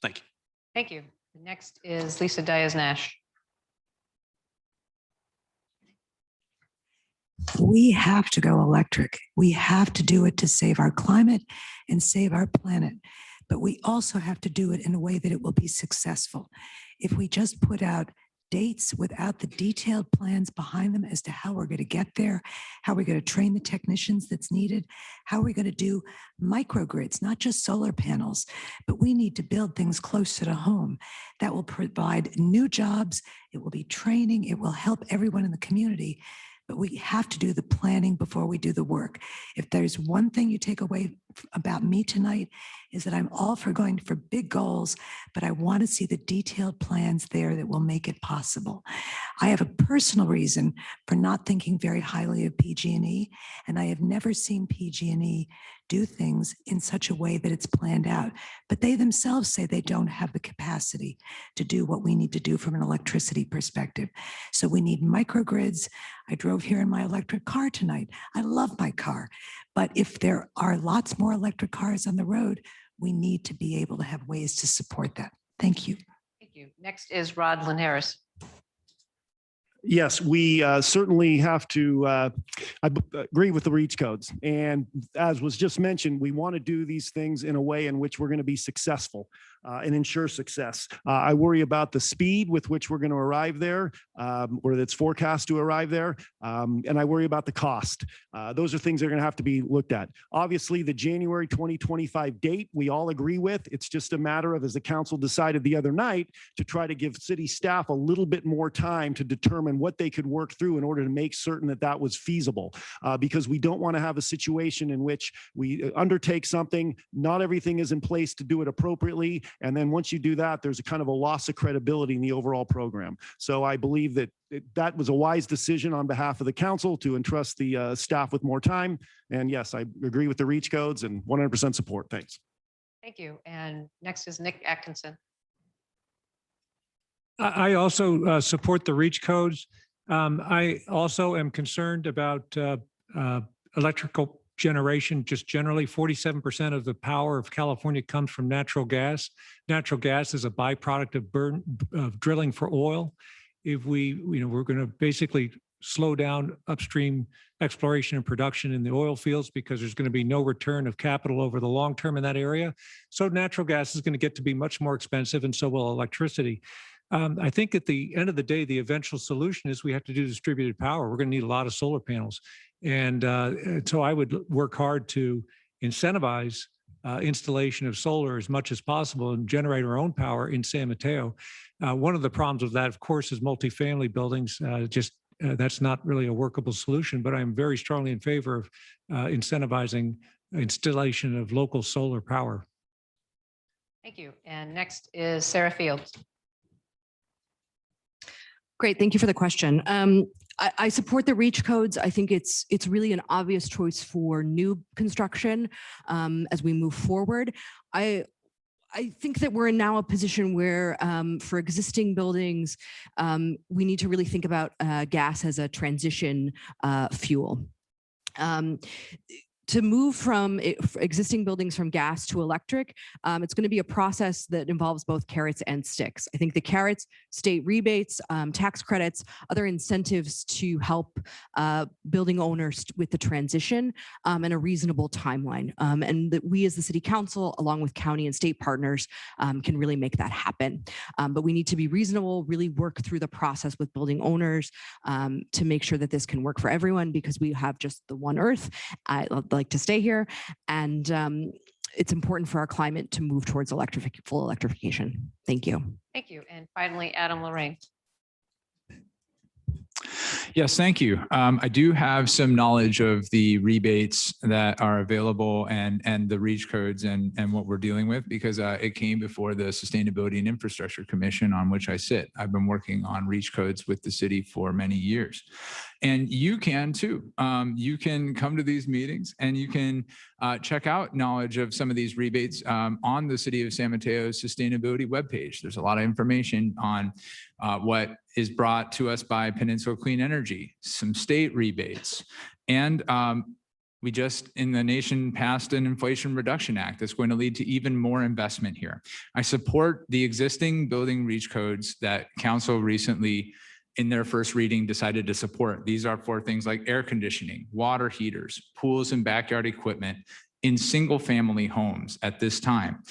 Thank you. Thank you. Next is Lisa Dias-Nash. We have to go electric. We have to do it to save our climate and save our planet. But we also have to do it in a way that it will be successful. If we just put out dates without the detailed plans behind them as to how we're going to get there, how we're going to train the technicians that's needed, how we're going to do microgrids, not just solar panels, but we need to build things closer to home that will provide new jobs. It will be training. It will help everyone in the community. But we have to do the planning before we do the work. If there's one thing you take away about me tonight, is that I'm all for going for big goals, but I want to see the detailed plans there that will make it possible. I have a personal reason for not thinking very highly of PG&E, and I have never seen PG&E do things in such a way that it's planned out. But they themselves say they don't have the capacity to do what we need to do from an electricity perspective. So we need microgrids. I drove here in my electric car tonight. I love my car. But if there are lots more electric cars on the road, we need to be able to have ways to support that. Thank you. Thank you. Next is Rod Linares. Yes, we certainly have to agree with the REACH codes. And as was just mentioned, we want to do these things in a way in which we're going to be successful and ensure success. I worry about the speed with which we're going to arrive there, or that's forecast to arrive there. And I worry about the cost. Those are things that are going to have to be looked at. Obviously, the January 2025 date, we all agree with. It's just a matter of, as the council decided the other night, to try to give city staff a little bit more time to determine what they could work through in order to make certain that that was feasible. Because we don't want to have a situation in which we undertake something, not everything is in place to do it appropriately. And then once you do that, there's a kind of a loss of credibility in the overall program. So I believe that that was a wise decision on behalf of the council to entrust the staff with more time. And yes, I agree with the REACH codes and 100% support. Thanks. Thank you. And next is Nick Atkinson. I also support the REACH codes. I also am concerned about electrical generation. Just generally, 47% of the power of California comes from natural gas. Natural gas is a byproduct of drilling for oil. If we're going to basically slow down upstream exploration and production in the oil fields because there's going to be no return of capital over the long term in that area. So natural gas is going to get to be much more expensive, and so will electricity. I think at the end of the day, the eventual solution is we have to do distributed power. We're going to need a lot of solar panels. And so I would work hard to incentivize installation of solar as much as possible and generate our own power in San Mateo. One of the problems with that, of course, is multifamily buildings. That's not really a workable solution, but I'm very strongly in favor of incentivizing installation of local solar power. Thank you. And next is Sarah Fields. Great, thank you for the question. I support the REACH codes. I think it's really an obvious choice for new construction as we move forward. I think that we're in now a position where for existing buildings, we need to really think about gas as a transition fuel. To move from existing buildings from gas to electric, it's going to be a process that involves both carrots and sticks. I think the carrots, state rebates, tax credits, other incentives to help building owners with the transition and a reasonable timeline. And that we as the city council, along with county and state partners, can really make that happen. But we need to be reasonable, really work through the process with building owners to make sure that this can work for everyone, because we have just the one earth. I like to stay here, and it's important for our climate to move towards full electrification. Thank you. Thank you. And finally, Adam Lorraine. Yes, thank you. I do have some knowledge of the rebates that are available and the REACH codes and what we're dealing with, because it came before the Sustainability and Infrastructure Commission, on which I sit. I've been working on REACH codes with the city for many years. And you can too. You can come to these meetings and you can check out knowledge of some of these rebates on the City of San Mateo's sustainability webpage. There's a lot of information on what is brought to us by Peninsula Clean Energy, some state rebates, and we just in the nation passed an Inflation Reduction Act that's going to lead to even more investment here. I support the existing building REACH codes that council recently in their first reading decided to support. These are for things like air conditioning, water heaters, pools and backyard equipment, in single-family homes at this time.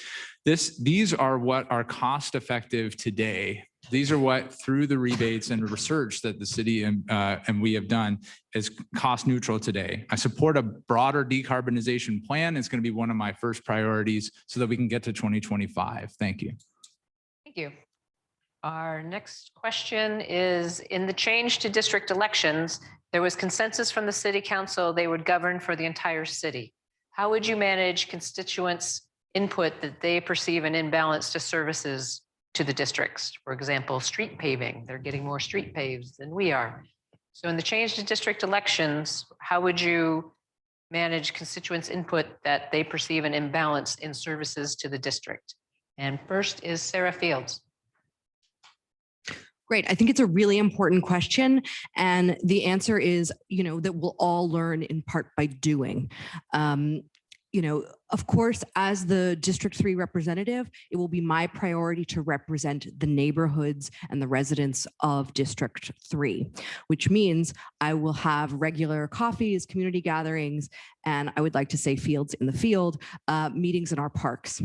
These are what are cost-effective today. These are what, through the rebates and research that the city and we have done, is cost neutral today. I support a broader decarbonization plan. It's going to be one of my first priorities so that we can get to 2025. Thank you. Thank you. Our next question is, in the change to district elections, there was consensus from the city council they would govern for the entire city. How would you manage constituents' input that they perceive an imbalance to services to the districts? For example, street paving, they're getting more street paves than we are. So in the change to district elections, how would you manage constituents' input that they perceive an imbalance in services to the district? And first is Sarah Fields. Great. I think it's a really important question. And the answer is, that we'll all learn in part by doing. Of course, as the District 3 representative, it will be my priority to represent the neighborhoods and the residents of District 3, which means I will have regular coffees, community gatherings, and I would like to say fields in the field, meetings in our parks.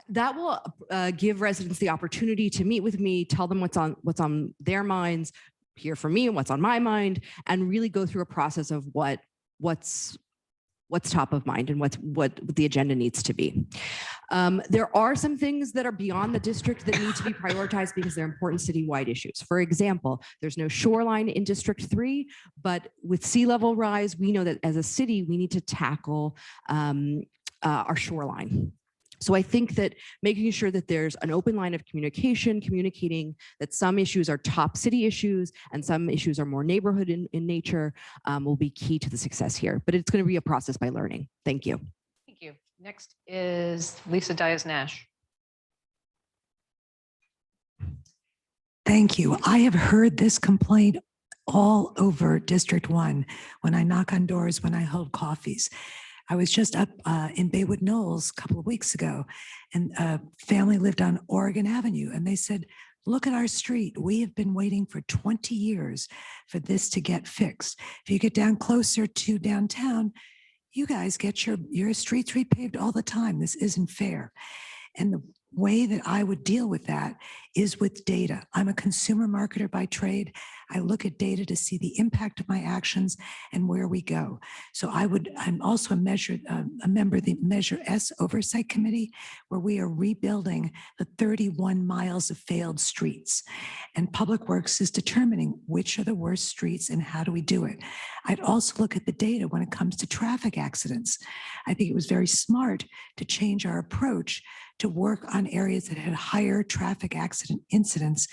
That will give residents the opportunity to meet with me, tell them what's on their minds, hear from me and what's on my mind, and really go through a process of what's top of mind and what the agenda needs to be. There are some things that are beyond the district that need to be prioritized because they're important citywide issues. For example, there's no shoreline in District 3, but with sea level rise, we know that as a city, we need to tackle our shoreline. So I think that making sure that there's an open line of communication, communicating that some issues are top city issues and some issues are more neighborhood in nature will be key to the success here. But it's going to be a process by learning. Thank you. Thank you. Next is Lisa Dias-Nash. Thank you. I have heard this complaint all over District 1 when I knock on doors, when I hold coffees. I was just up in Baywood Knolls a couple of weeks ago, and a family lived on Oregon Avenue, and they said, look at our street. We have been waiting for 20 years for this to get fixed. If you get down closer to downtown, you guys get your streets repaved all the time. This isn't fair. And the way that I would deal with that is with data. I'm a consumer marketer by trade. I look at data to see the impact of my actions and where we go. So I'm also a member of the Measure S Oversight Committee, where we are rebuilding the 31 miles of failed streets. And Public Works is determining which are the worst streets and how do we do it. I'd also look at the data when it comes to traffic accidents. I think it was very smart to change our approach to work on areas that had higher traffic accident incidents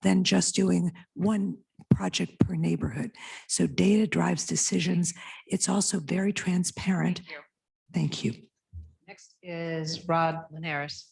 than just doing one project per neighborhood. So data drives decisions. It's also very transparent. Thank you. Next is Rod Linares.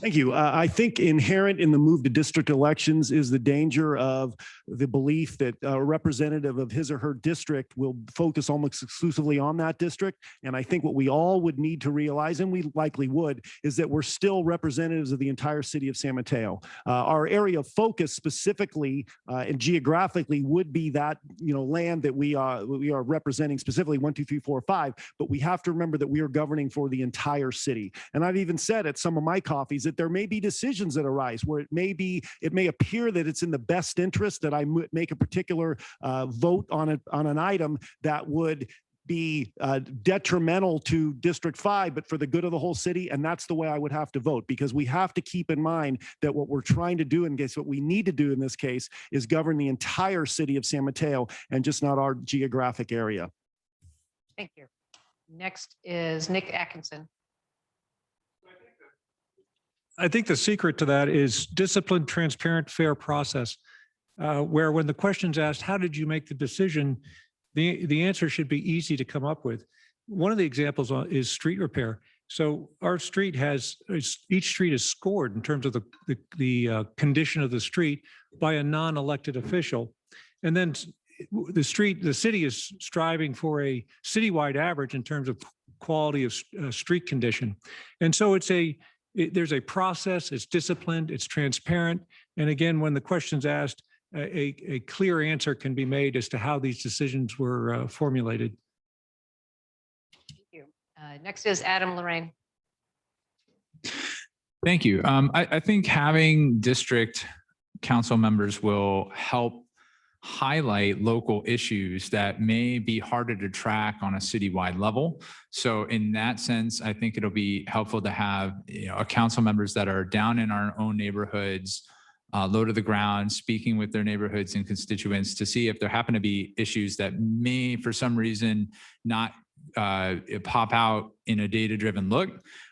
Thank you. I think inherent in the move to district elections is the danger of the belief that a representative of his or her district will focus almost exclusively on that district. And I think what we all would need to realize, and we likely would, is that we're still representatives of the entire city of San Mateo. Our area of focus specifically and geographically would be that land that we are representing, specifically 1, 2, 3, 4, 5. But we have to remember that we are governing for the entire city. And I've even said at some of my coffees that there may be decisions that arise where it may appear that it's in the best interest that I make a particular vote on an item that would be detrimental to District 5, but for the good of the whole city. And that's the way I would have to vote, because we have to keep in mind that what we're trying to do, and guess what we need to do in this case, is govern the entire city of San Mateo and just not our geographic area. Thank you. Next is Nick Atkinson. I think the secret to that is disciplined, transparent, fair process, where when the question's asked, how did you make the decision? The answer should be easy to come up with. One of the examples is street repair. So our street each street is scored in terms of the condition of the street by a non-elected official. And then the city is striving for a citywide average in terms of quality of street condition. And so there's a process, it's disciplined, it's transparent. And again, when the question's asked, a clear answer can be made as to how these decisions were formulated. Next is Adam Lorraine. Thank you. I think having district council members will help highlight local issues that may be harder to track on a citywide level. So in that sense, I think it'll be helpful to have, a council members that are down in our own neighborhoods, low to the ground, speaking with their neighborhoods and constituents to see if there happen to be issues that may, for some reason, not pop out in a data-driven look.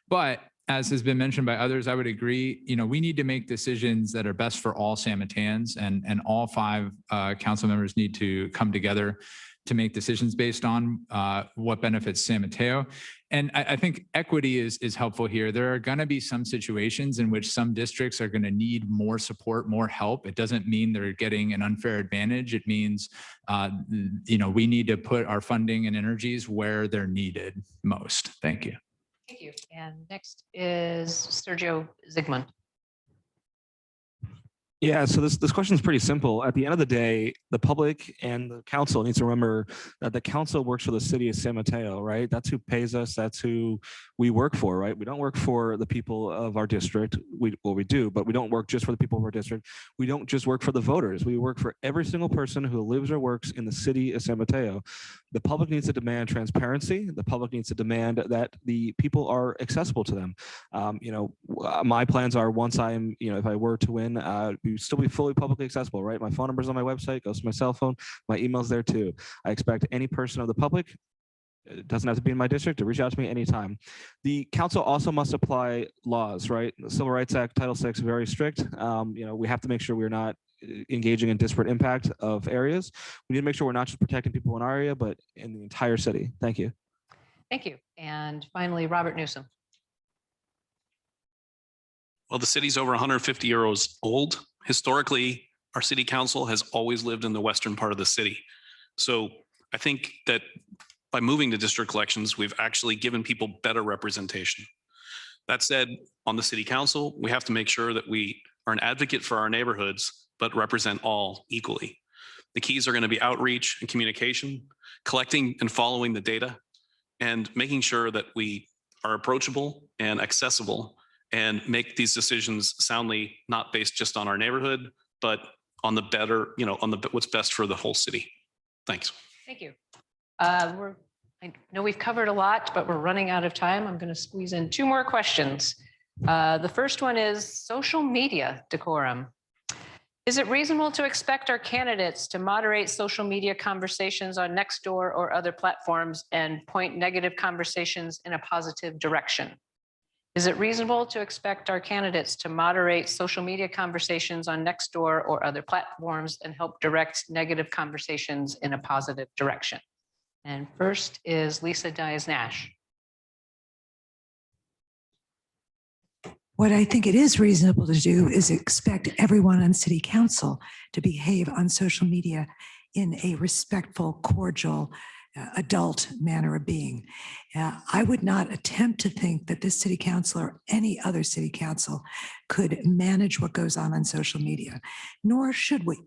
But as has been mentioned by others, I would agree, we need to make decisions that are best for all San Mateans, and all 5 council members need to come together to make decisions based on what benefits San Mateo. And I think equity is helpful here. There are going to be some situations in which some districts are going to need more support, more help. It doesn't mean they're getting an unfair advantage. It means, we need to put our funding and energies where they're needed most. Thank you. Thank you. And next is Sergio Zygmunt. Yeah, so this question is pretty simple. At the end of the day, the public and the council needs to remember that the council works for the city of San Mateo, right? That's who pays us. That's who we work for, right? We don't work for the people of our district. We do, but we don't work just for the people of our district. We don't just work for the voters. We work for every single person who lives or works in the city of San Mateo. The public needs to demand transparency. The public needs to demand that the people are accessible to them. My plans are, once I'm, if I were to win, we still be fully publicly accessible, right? My phone number's on my website, goes to my cell phone, my email's there too. I expect any person of the public, it doesn't have to be in my district, to reach out to me anytime. The council also must apply laws, right? The Civil Rights Act, Title VI, very strict. We have to make sure we're not engaging in disparate impact of areas. We need to make sure we're not just protecting people in our area, but in the entire city. Thank you. Thank you. And finally, Robert Newsom. Well, the city's over 150 years old. Historically, our city council has always lived in the western part of the city. So I think that by moving to district elections, we've actually given people better representation. That said, on the city council, we have to make sure that we are an advocate for our neighborhoods, but represent all equally. The keys are going to be outreach and communication, collecting and following the data, and making sure that we are approachable and accessible and make these decisions soundly, not based just on our neighborhood, but on the better, on the what's best for the whole city. Thanks. Thank you. I know we've covered a lot, but we're running out of time. I'm going to squeeze in 2 more questions. The first one is social media decorum. Is it reasonable to expect our candidates to moderate social media conversations on Nextdoor or other platforms and point negative conversations in a positive direction? Is it reasonable to expect our candidates to moderate social media conversations on Nextdoor or other platforms and help direct negative conversations in a positive direction? And first is Lisa Dias-Nash. What I think it is reasonable to do is expect everyone on city council to behave on social media in a respectful, cordial, adult manner of being. I would not attempt to think that this city council or any other city council could manage what goes on social media, nor should we.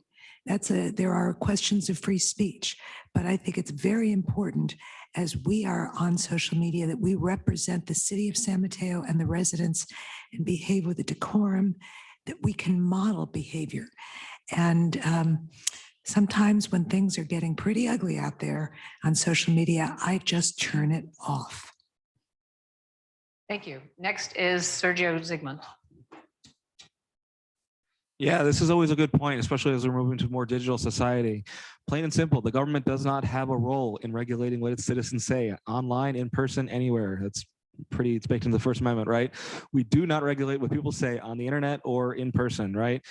There are questions of free speech, but I think it's very important as we are on social media that we represent the city of San Mateo and the residents and behave with a decorum that we can model behavior. And sometimes when things are getting pretty ugly out there on social media, I just turn it off. Thank you. Next is Sergio Zygmunt. Yeah, this is always a good point, especially as we're moving to a more digital society. Plain and simple, the government does not have a role in regulating what its citizens say, online, in person, anywhere. It's baked into the First Amendment, right? We do not regulate what people say on the internet or in person, right?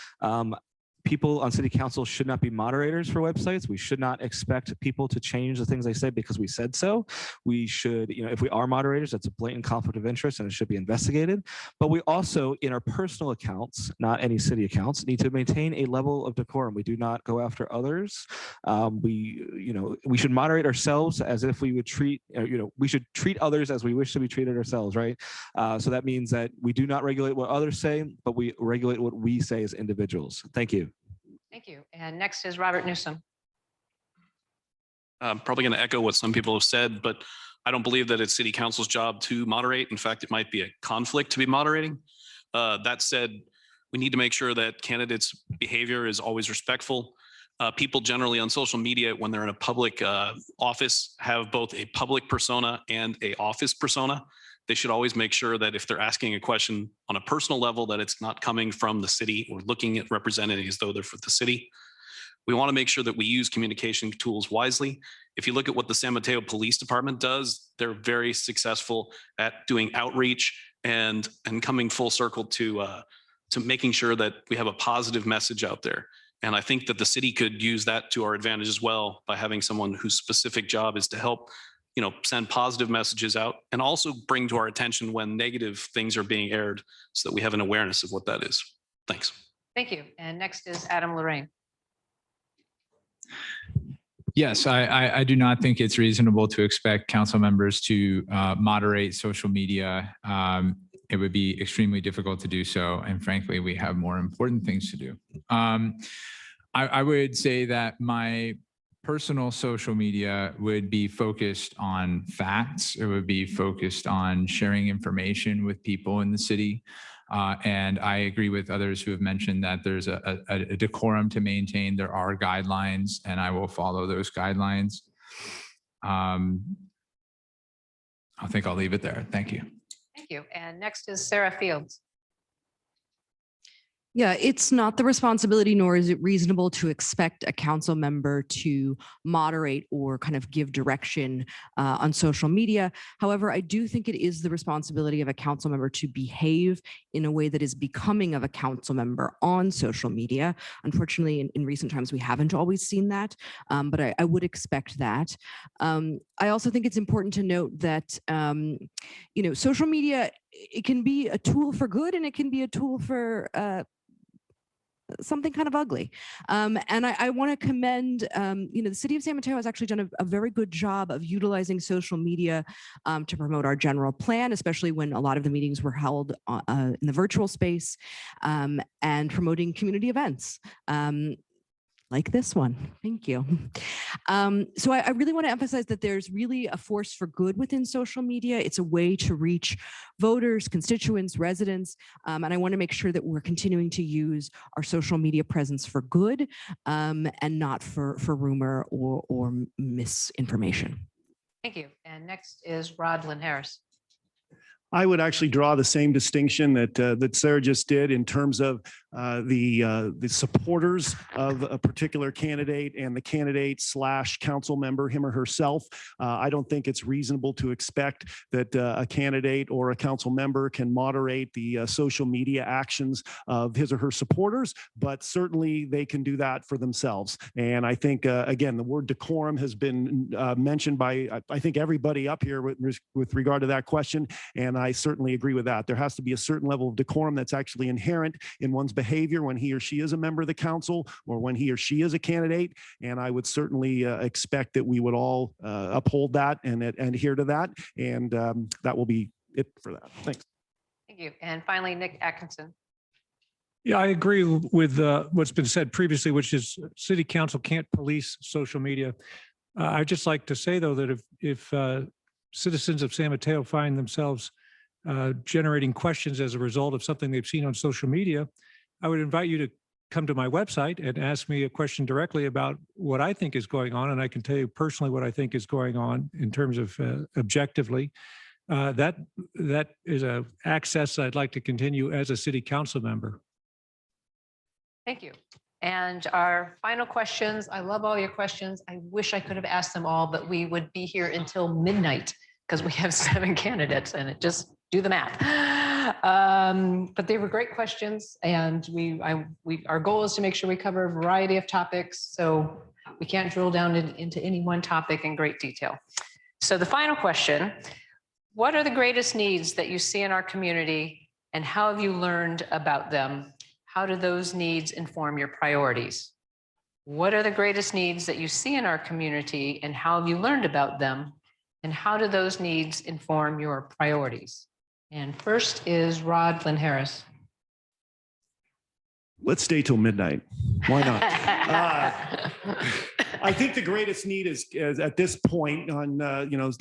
People on city council should not be moderators for websites. We should not expect people to change the things they say because we said so. We should, if we are moderators, that's a blatant conflict of interest and it should be investigated. But we also, in our personal accounts, not any city accounts, need to maintain a level of decorum. We do not go after others. We should moderate ourselves as if we would treat, we should treat others as we wish to be treated ourselves, right? So that means that we do not regulate what others say, but we regulate what we say as individuals. Thank you. Thank you. And next is Robert Newsom. I'm probably going to echo what some people have said, but I don't believe that it's city council's job to moderate. In fact, it might be a conflict to be moderating. That said, we need to make sure that candidates' behavior is always respectful. People generally on social media, when they're in a public office, have both a public persona and a office persona. They should always make sure that if they're asking a question on a personal level, that it's not coming from the city or looking at representing as though they're for the city. We want to make sure that we use communication tools wisely. If you look at what the San Mateo Police Department does, they're very successful at doing outreach and coming full circle to making sure that we have a positive message out there. And I think that the city could use that to our advantage as well by having someone whose specific job is to help, send positive messages out and also bring to our attention when negative things are being aired so that we have an awareness of what that is. Thanks. Thank you. And next is Adam Lorraine. Yes, I do not think it's reasonable to expect council members to moderate social media. It would be extremely difficult to do so. And frankly, we have more important things to do. I would say that my personal social media would be focused on facts. It would be focused on sharing information with people in the city. And I agree with others who have mentioned that there's a decorum to maintain. There are guidelines, and I will follow those guidelines. I think I'll leave it there. Thank you. Thank you. And next is Sarah Fields. Yeah, it's not the responsibility, nor is it reasonable to expect a council member to moderate or kind of give direction on social media. However, I do think it is the responsibility of a council member to behave in a way that is becoming of a council member on social media. Unfortunately, in recent times, we haven't always seen that, but I would expect that. I also think it's important to note that, social media, it can be a tool for good and it can be a tool for something kind of ugly. And I want to commend, the city of San Mateo has actually done a very good job of utilizing social media to promote our general plan, especially when a lot of the meetings were held in the virtual space, and promoting community events. Like this one. Thank you. So I really want to emphasize that there's really a force for good within social media. It's a way to reach voters, constituents, residents, and I want to make sure that we're continuing to use our social media presence for good, and not for rumor or misinformation. Thank you. And next is Rodlin Harris. I would actually draw the same distinction that Sarah just did in terms of the supporters of a particular candidate and the candidate / council member, him or herself. I don't think it's reasonable to expect that a candidate or a council member can moderate the social media actions of his or her supporters, but certainly they can do that for themselves. And I think, again, the word decorum has been mentioned by, I think, everybody up here with regard to that question. And I certainly agree with that. There has to be a certain level of decorum that's actually inherent in one's behavior when he or she is a member of the council or when he or she is a candidate. And I would certainly expect that we would all uphold that and adhere to that. And that will be it for that. Thanks. Thank you. And finally, Nick Atkinson. Yeah, I agree with what's been said previously, which is city council can't police social media. I'd just like to say, though, that if citizens of San Mateo find themselves generating questions as a result of something they've seen on social media, I would invite you to come to my website and ask me a question directly about what I think is going on. And I can tell you personally what I think is going on in terms of objectively. That is an access I'd like to continue as a city council member. Thank you. And our final questions. I love all your questions. I wish I could have asked them all, but we would be here until midnight because we have 7 candidates and it just do the math. But they were great questions. And our goal is to make sure we cover a variety of topics. So we can't drill down into any one topic in great detail. So the final question, what are the greatest needs that you see in our community and how have you learned about them? How do those needs inform your priorities? What are the greatest needs that you see in our community and how have you learned about them? And how do those needs inform your priorities? And first is Rodlin Harris. Let's stay till midnight. Why not? I think the greatest need is at this point on,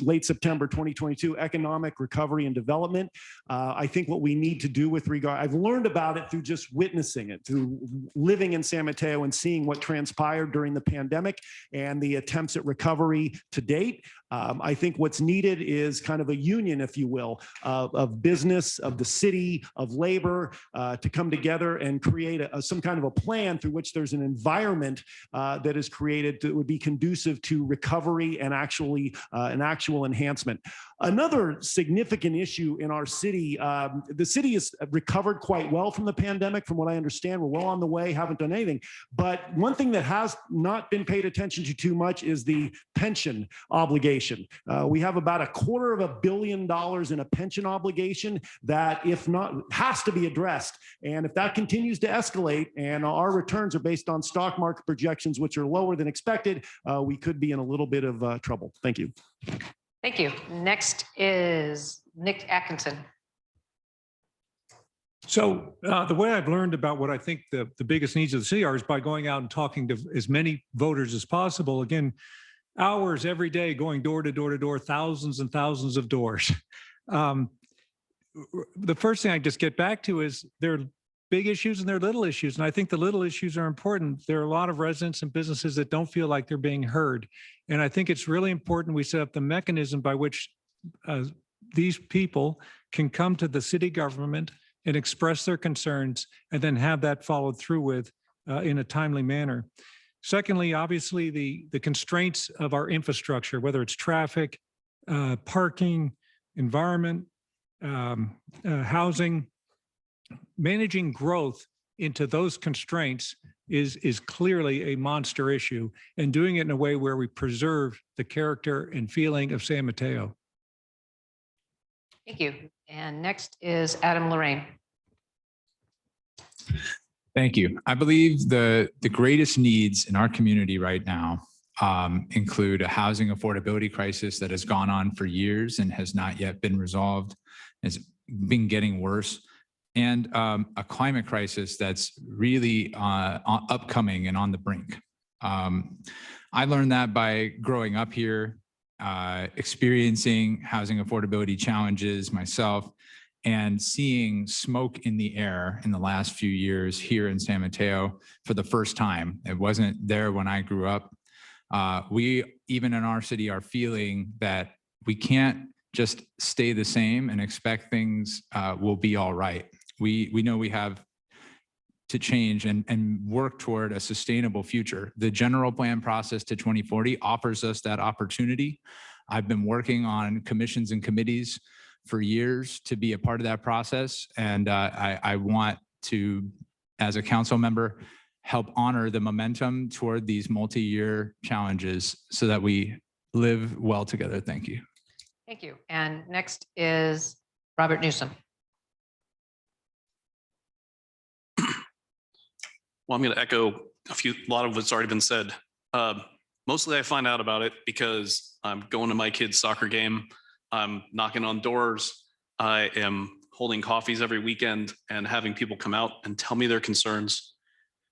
late September 2022, economic recovery and development. I think what we need to do with regard, I've learned about it through just witnessing it, through living in San Mateo and seeing what transpired during the pandemic and the attempts at recovery to date. I think what's needed is kind of a union, if you will, of business, of the city, of labor, to come together and create some kind of a plan through which there's an environment that is created that would be conducive to recovery and actually an actual enhancement. Another significant issue in our city, the city has recovered quite well from the pandemic, from what I understand. We're well on the way, haven't done anything. But one thing that has not been paid attention to too much is the pension obligation. We have about $250 million in a pension obligation that, if not, has to be addressed. And if that continues to escalate and our returns are based on stock market projections, which are lower than expected, we could be in a little bit of trouble. Thank you. Thank you. Next is Nick Atkinson. So the way I've learned about what I think the biggest needs of the city are is by going out and talking to as many voters as possible. Again, hours every day going door to door to door, thousands and thousands of doors. The first thing I just get back to is there are big issues and there are little issues. And I think the little issues are important. There are a lot of residents and businesses that don't feel like they're being heard. And I think it's really important we set up the mechanism by which these people can come to the city government and express their concerns and then have that followed through with in a timely manner. Secondly, obviously, the constraints of our infrastructure, whether it's traffic, parking, environment, housing, managing growth into those constraints is clearly a monster issue, and doing it in a way where we preserve the character and feeling of San Mateo. Thank you. And next is Adam Lorraine. Thank you. I believe the greatest needs in our community right now include a housing affordability crisis that has gone on for years and has not yet been resolved, has been getting worse, and a climate crisis that's really upcoming and on the brink. I learned that by growing up here, experiencing housing affordability challenges myself, and seeing smoke in the air in the last few years here in San Mateo for the first time. It wasn't there when I grew up. We, even in our city, are feeling that we can't just stay the same and expect things will be all right. We know we have to change and work toward a sustainable future. The general plan process to 2040 offers us that opportunity. I've been working on commissions and committees for years to be a part of that process. And I want to, as a council member, help honor the momentum toward these multi-year challenges so that we live well together. Thank you. Thank you. And next is Robert Newsom. Well, I'm going to echo a lot of what's already been said. Mostly I find out about it because I'm going to my kid's soccer game. I'm knocking on doors. I am holding coffees every weekend and having people come out and tell me their concerns.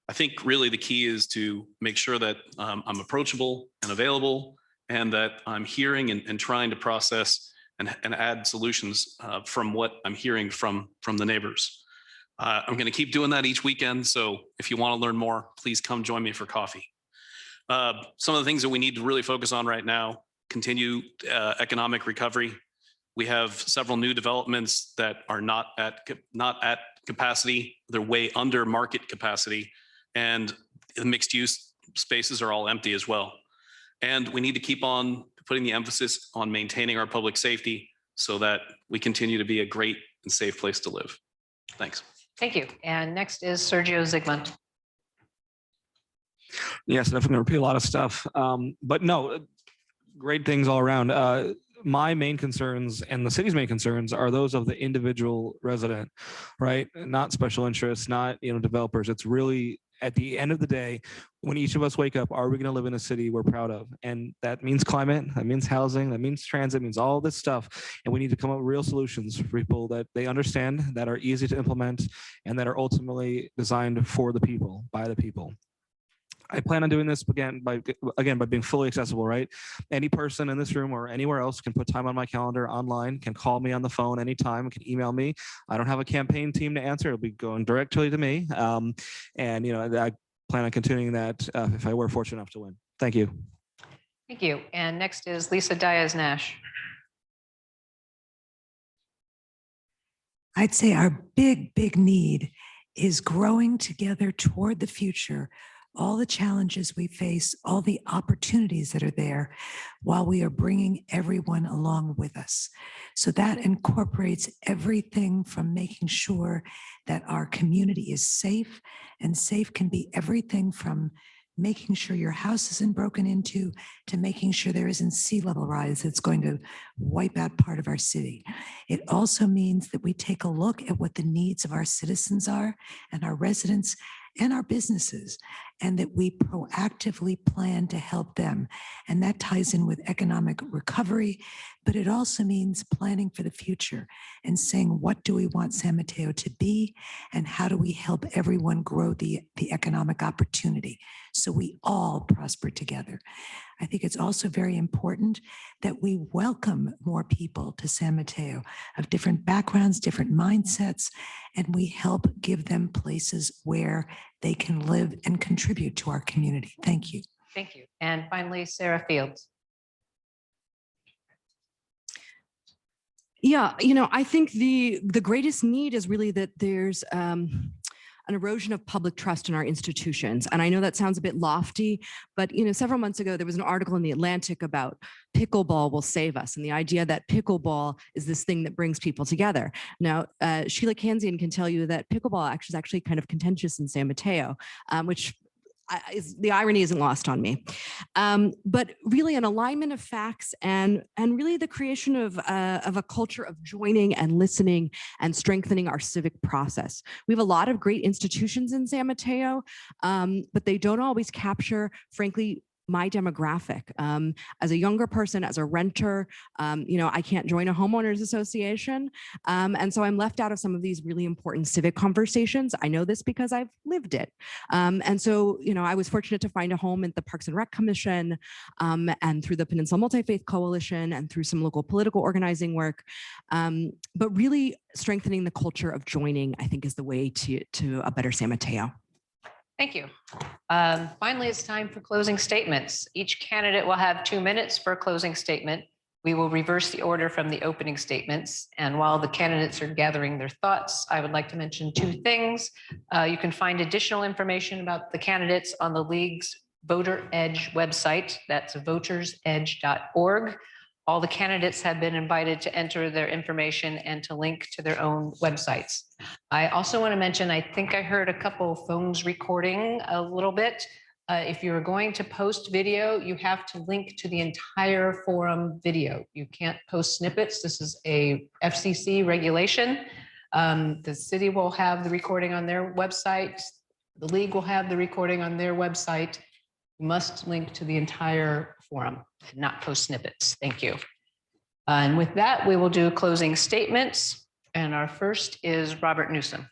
I think really the key is to make sure that I'm approachable and available, and that I'm hearing and trying to process and add solutions from what I'm hearing from the neighbors. I'm going to keep doing that each weekend. So if you want to learn more, please come join me for coffee. Some of the things that we need to really focus on right now: continue economic recovery. We have several new developments that are not at capacity. They're way under market capacity, and the mixed use spaces are all empty as well. And we need to keep on putting the emphasis on maintaining our public safety so that we continue to be a great and safe place to live. Thanks. Thank you. And next is Sergio Zygmunt. Yes, definitely gonna repeat a lot of stuff. But no, great things all around. My main concerns and the city's main concerns are those of the individual resident, right? Not special interests, not developers. It's really, at the end of the day, when each of us wake up, are we going to live in a city we're proud of? And that means climate, that means housing, that means transit, means all this stuff. And we need to come up with real solutions for people that they understand, that are easy to implement, and that are ultimately designed for the people, by the people. I plan on doing this again by being fully accessible, right? Any person in this room or anywhere else can put time on my calendar online, can call me on the phone anytime, can email me. I don't have a campaign team to answer. It'll be going directly to me. And I plan on continuing that if I were fortunate enough to win. Thank you. Thank you. And next is Lisa Diaz-Nash. I'd say our big need is growing together toward the future, all the challenges we face, all the opportunities that are there, while we are bringing everyone along with us. So that incorporates everything from making sure that our community is safe, and safe can be everything from making sure your house isn't broken into to making sure there isn't sea level rise that's going to wipe out part of our city. It also means that we take a look at what the needs of our citizens are and our residents and our businesses, and that we proactively plan to help them. And that ties in with economic recovery, but it also means planning for the future and saying, what do we want San Mateo to be, and how do we help everyone grow the economic opportunity so we all prosper together. I think it's also very important that we welcome more people to San Mateo of different backgrounds, different mindsets, and we help give them places where they can live and contribute to our community. Thank you. Thank you. And finally, Sarah Fields. Yeah, I think the greatest need is really that there's an erosion of public trust in our institutions. And I know that sounds a bit lofty, but several months ago, there was an article in The Atlantic about pickleball will save us, and the idea that pickleball is this thing that brings people together. Now, Sheila Kanzian can tell you that pickleball is actually kind of contentious in San Mateo, which the irony isn't lost on me. But really an alignment of facts and really the creation of a culture of joining and listening and strengthening our civic process. We have a lot of great institutions in San Mateo, but they don't always capture, frankly, my demographic. As a younger person, as a renter, I can't join a homeowners association. And so I'm left out of some of these really important civic conversations. I know this because I've lived it. And so, I was fortunate to find a home at the Parks and Rec Commission, and through the Peninsula Multi-Faith Coalition and through some local political organizing work. But really strengthening the culture of joining, I think, is the way to a better San Mateo. Thank you. Finally, it's time for closing statements. Each candidate will have 2 minutes for a closing statement. We will reverse the order from the opening statements. And while the candidates are gathering their thoughts, I would like to mention 2 things. You can find additional information about the candidates on the League's Voter Edge website. That's votersedge.org. All the candidates have been invited to enter their information and to link to their own websites. I also want to mention, I think I heard a couple of phones recording a little bit. If you're going to post video, you have to link to the entire forum video. You can't post snippets. This is a FCC regulation. The city will have the recording on their website. The league will have the recording on their website. You must link to the entire forum and not post snippets. Thank you. And with that, we will do closing statements. And our first is Robert Newsom.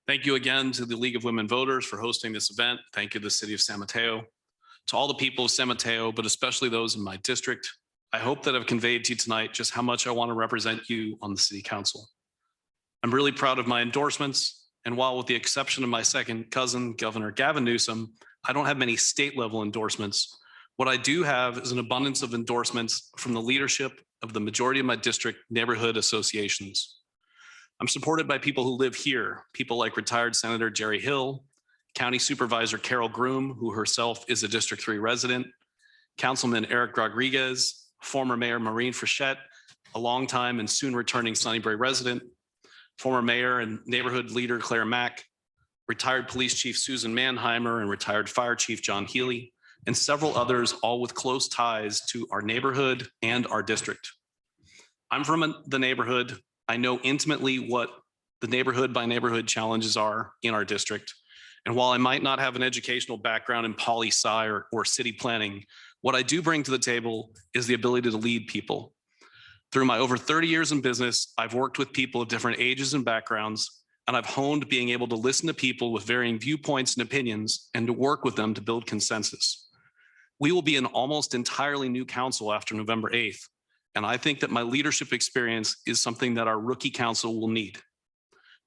Thank you again to the League of Women Voters for hosting this event. Thank you to the city of San Mateo, to all the people of San Mateo, but especially those in my district. I hope that I've conveyed to you tonight just how much I want to represent you on the city council. I'm really proud of my endorsements. And while with the exception of my second cousin, Governor Gavin Newsom, I don't have many state level endorsements. What I do have is an abundance of endorsements from the leadership of the majority of my district neighborhood associations. I'm supported by people who live here, people like retired Senator Jerry Hill, County Supervisor Carol Groom, who herself is a District 3 resident, Councilman Eric Rodriguez, former Mayor Maureen Frechette, a longtime and soon returning Sunnybury resident, former Mayor and neighborhood leader Claire Mack, retired Police Chief Susan Mannheimer, and retired Fire Chief John Healy, and several others, all with close ties to our neighborhood and our district. I'm from the neighborhood. I know intimately what the neighborhood by neighborhood challenges are in our district. And while I might not have an educational background in poli-sci or city planning, what I do bring to the table is the ability to lead people. Through my over 30 years in business, I've worked with people of different ages and backgrounds. and I've honed being able to listen to people with varying viewpoints and opinions and to work with them to build consensus. We will be an almost entirely new council after November 8th, and I think that my leadership experience is something that our rookie council will need.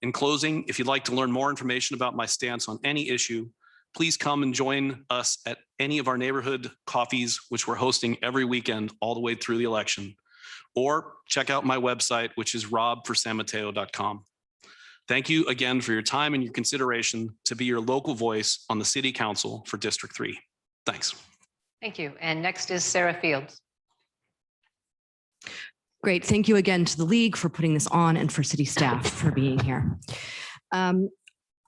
In closing, if you'd like to learn more information about my stance on any issue, please come and join us at any of our neighborhood coffees, which we're hosting every weekend all the way through the election. Or check out my website, which is robforsanmateo.com. Thank you again for your time and your consideration to be your local voice on the City Council for District 3. Thanks. Thank you. And next is Sarah Fields. Great. Thank you again to the League for putting this on and for city staff for being here.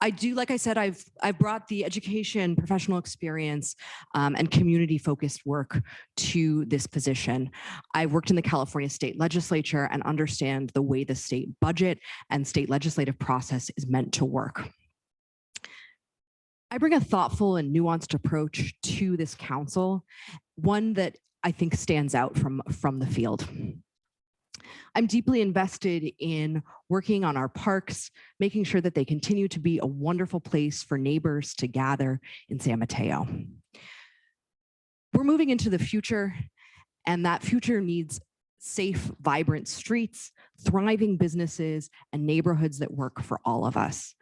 I do, like I said, I've brought the education, professional experience, and community-focused work to this position. I worked in the California State Legislature and understand the way the state budget and state legislative process is meant to work. I bring a thoughtful and nuanced approach to this council, one that I think stands out from the field. I'm deeply invested in working on our parks, making sure that they continue to be a wonderful place for neighbors to gather in San Mateo. We're moving into the future, and that future needs safe, vibrant streets, thriving businesses, and neighborhoods that work for all of us.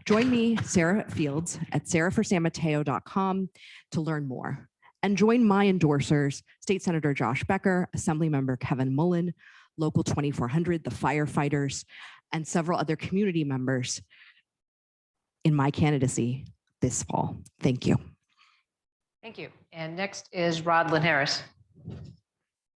Join me, Sarah Fields, at sarahforsanmateo.com to learn more. And join my endorsers, State Senator Josh Becker, Assemblymember Kevin Mullen, Local 2400, the firefighters, and several other community members in my candidacy this fall. Thank you. Thank you. And next is Rodlin Harris.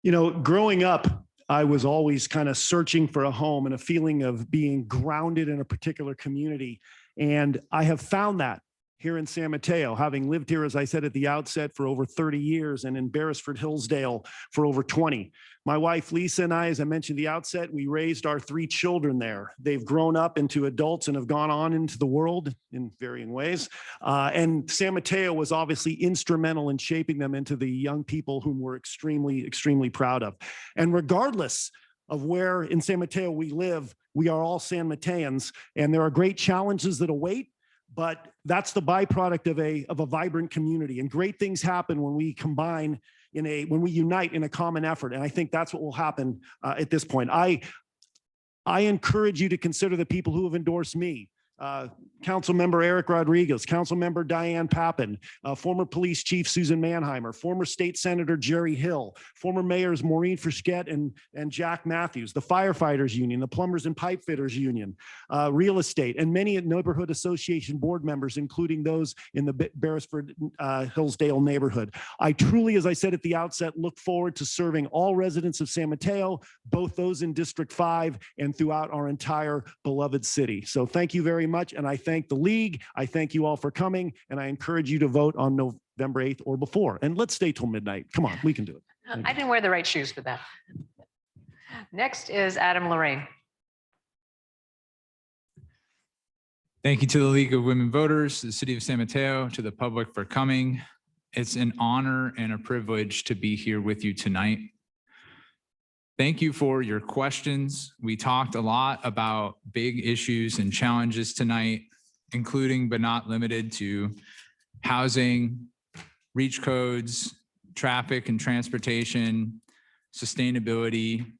You know, growing up, I was always kind of searching for a home and a feeling of being grounded in a particular community. And I have found that here in San Mateo, having lived here, as I said at the outset, for over 30 years and in Beresford Hillsdale for over 20. My wife, Lisa, and I, as I mentioned at the outset, we raised our 3 children there. They've grown up into adults and have gone on into the world in varying ways. And San Mateo was obviously instrumental in shaping them into the young people whom we're extremely, extremely proud of. And regardless of where in San Mateo we live, we are all San Mateans, and there are great challenges that await. But that's the byproduct of a vibrant community, and great things happen when we combine when we unite in a common effort. And I think that's what will happen at this point. I encourage you to consider the people who have endorsed me. Council Member Eric Rodriguez, Council Member Diane Pappin, former Police Chief Susan Manheimer, former State Senator Jerry Hill, former Mayors Maureen Frischette and Jack Matthews, the Firefighters Union, the Plumbers and Pipe Fitters Union, real estate, and many neighborhood association board members, including those in the Beresford Hillsdale neighborhood. I truly, as I said at the outset, look forward to serving all residents of San Mateo, both those in District 5 and throughout our entire beloved city. So thank you very much, and I thank the League. I thank you all for coming, and I encourage you to vote on November 8th or before. And let's stay till midnight. Come on, we can do it. I didn't wear the right shoes for that. Next is Adam Lorraine. Thank you to the League of Women Voters, the City of San Mateo, to the public for coming. It's an honor and a privilege to be here with you tonight. Thank you for your questions. We talked a lot about big issues and challenges tonight, including but not limited to housing, reach codes, traffic and transportation, sustainability.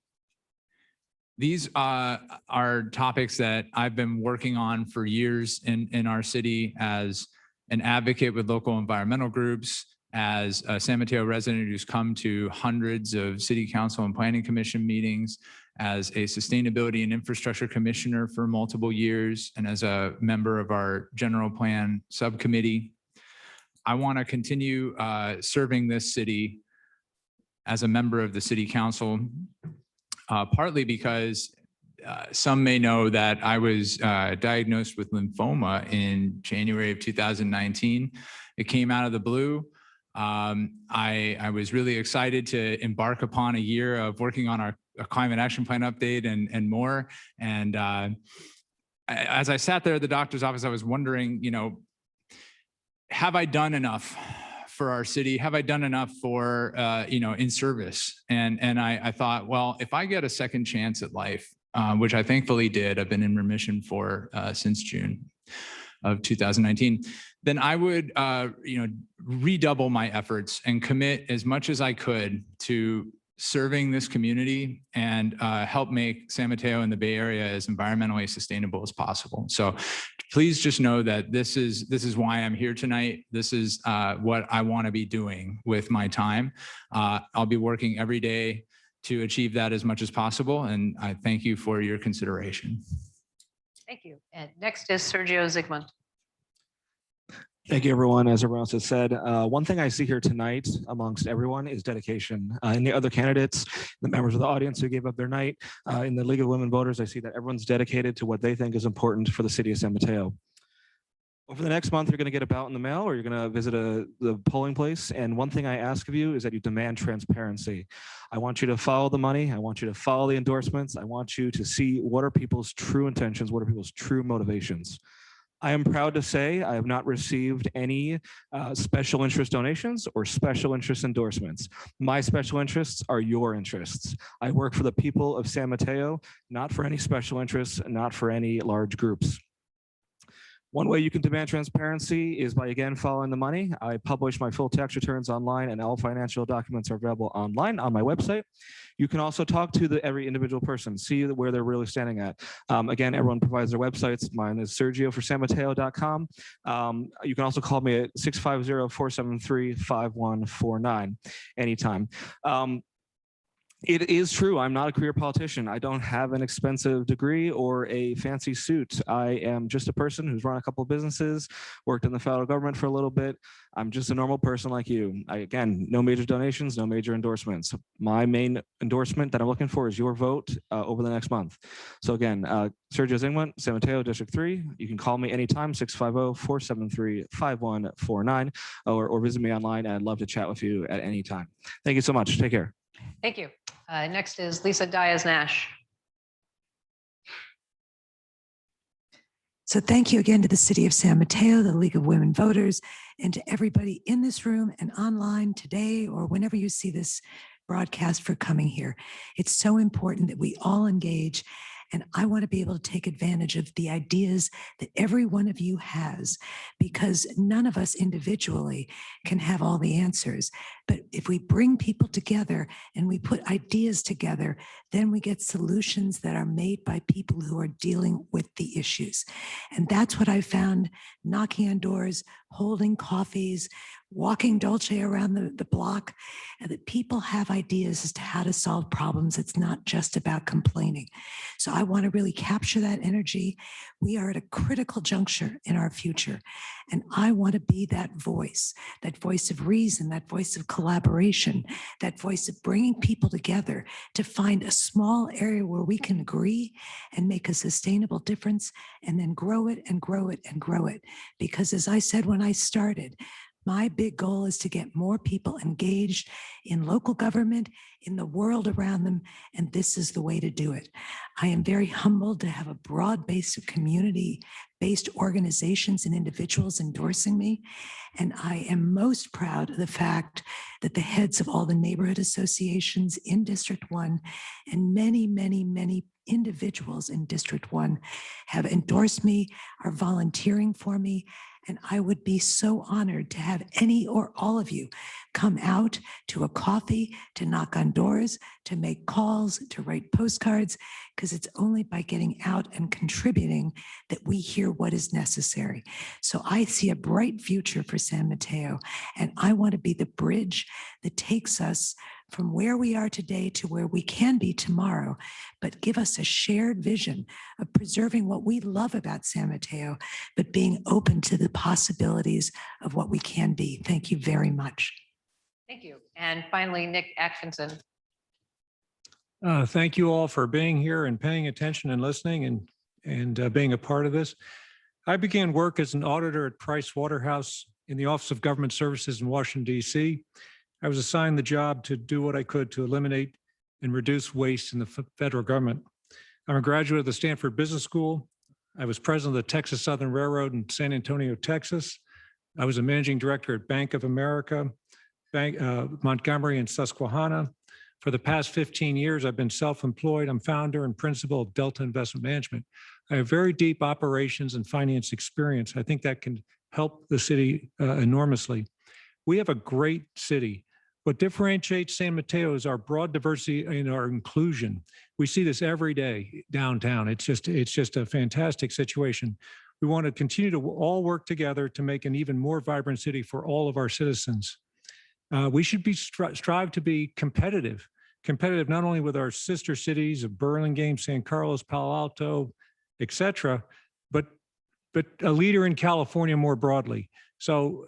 These are topics that I've been working on for years in our city as an advocate with local environmental groups, as a San Mateo resident who's come to hundreds of city council and planning commission meetings, as a sustainability and infrastructure commissioner for multiple years, and as a member of our general plan subcommittee. I want to continue serving this city as a member of the city council, partly because some may know that I was diagnosed with lymphoma in January of 2019. It came out of the blue. I was really excited to embark upon a year of working on our climate action plan update and more. And as I sat there at the doctor's office, I was wondering, have I done enough for our city? Have I done enough for, in service? And I thought, well, if I get a second chance at life, which I thankfully did. I've been in remission for since June of 2019, then I would, redouble my efforts and commit as much as I could to serving this community and help make San Mateo and the Bay Area as environmentally sustainable as possible. So please just know that this is why I'm here tonight. This is what I want to be doing with my time. I'll be working every day to achieve that as much as possible. And I thank you for your consideration. Thank you. And next is Sergio Zygmunt. Thank you, everyone. As everyone else has said, one thing I see here tonight amongst everyone is dedication. And the other candidates, the members of the audience who gave up their night, in the League of Women Voters, I see that everyone's dedicated to what they think is important for the city of San Mateo. Over the next month, you're going to get a ballot in the mail or you're going to visit the polling place. And one thing I ask of you is that you demand transparency. I want you to follow the money. I want you to follow the endorsements. I want you to see what are people's true intentions, what are people's true motivations. I am proud to say I have not received any special interest donations or special interest endorsements. My special interests are your interests. I work for the people of San Mateo, not for any special interests, not for any large groups. One way you can demand transparency is by, again, following the money. I publish my full tax returns online and all financial documents are available online on my website. You can also talk to every individual person, see where they're really standing at. Again, everyone provides their websites. Mine is sergioforsanmateo.com. You can also call me at 650-473-5149 anytime. It is true. I'm not a career politician. I don't have an expensive degree or a fancy suit. I am just a person who's run a couple of businesses, worked in the federal government for a little bit. I'm just a normal person like you. Again, no major donations, no major endorsements. My main endorsement that I'm looking for is your vote over the next month. So again, Sergio Zygmunt, San Mateo, District 3. You can call me anytime, 650-473-5149, or visit me online. And I'd love to chat with you at any time. Thank you so much. Take care. Thank you. Next is Lisa Diaz-Nash. So thank you again to the City of San Mateo, the League of Women Voters, and to everybody in this room and online today or whenever you see this broadcast for coming here. It's so important that we all engage. And I want to be able to take advantage of the ideas that every one of you has, because none of us individually can have all the answers. But if we bring people together and we put ideas together, then we get solutions that are made by people who are dealing with the issues. And that's what I found knocking on doors, holding coffees, walking Dolce around the block, and that people have ideas as to how to solve problems. It's not just about complaining. So I want to really capture that energy. We are at a critical juncture in our future. And I want to be that voice of reason, that voice of collaboration, that voice of bringing people together to find a small area where we can agree and make a sustainable difference, and then grow it and grow it and grow it. Because as I said when I started, my big goal is to get more people engaged in local government, in the world around them, and this is the way to do it. I am very humbled to have a broad base of community-based organizations and individuals endorsing me, and I am most proud of the fact that the heads of all the neighborhood associations in District 1 and many, many, many individuals in District 1 have endorsed me, are volunteering for me. And I would be so honored to have any or all of you come out to a coffee, to knock on doors, to make calls, to write postcards, because it's only by getting out and contributing that we hear what is necessary. So I see a bright future for San Mateo, and I want to be the bridge that takes us from where we are today to where we can be tomorrow, but give us a shared vision of preserving what we love about San Mateo, but being open to the possibilities of what we can be. Thank you very much. Thank you. And finally, Nick Atkinson. Thank you all for being here and paying attention and listening and being a part of this. I began work as an auditor at Price Waterhouse in the Office of Government Services in Washington, D.C. I was assigned the job to do what I could to eliminate and reduce waste in the federal government. I'm a graduate of the Stanford Business School. I was president of the Texas Southern Railroad in San Antonio, Texas. I was a managing director at Bank of America, Montgomery and Susquehanna. For the past 15 years, I've been self-employed. I'm founder and principal of Delta Investment Management. I have very deep operations and finance experience. I think that can help the city enormously. We have a great city. What differentiates San Mateo is our broad diversity and our inclusion. We see this every day downtown. It's just a fantastic situation. We want to continue to all work together to make an even more vibrant city for all of our citizens. We should be strive to be competitive not only with our sister cities of Burlingame, San Carlos, Palo Alto, et cetera, but a leader in California more broadly. So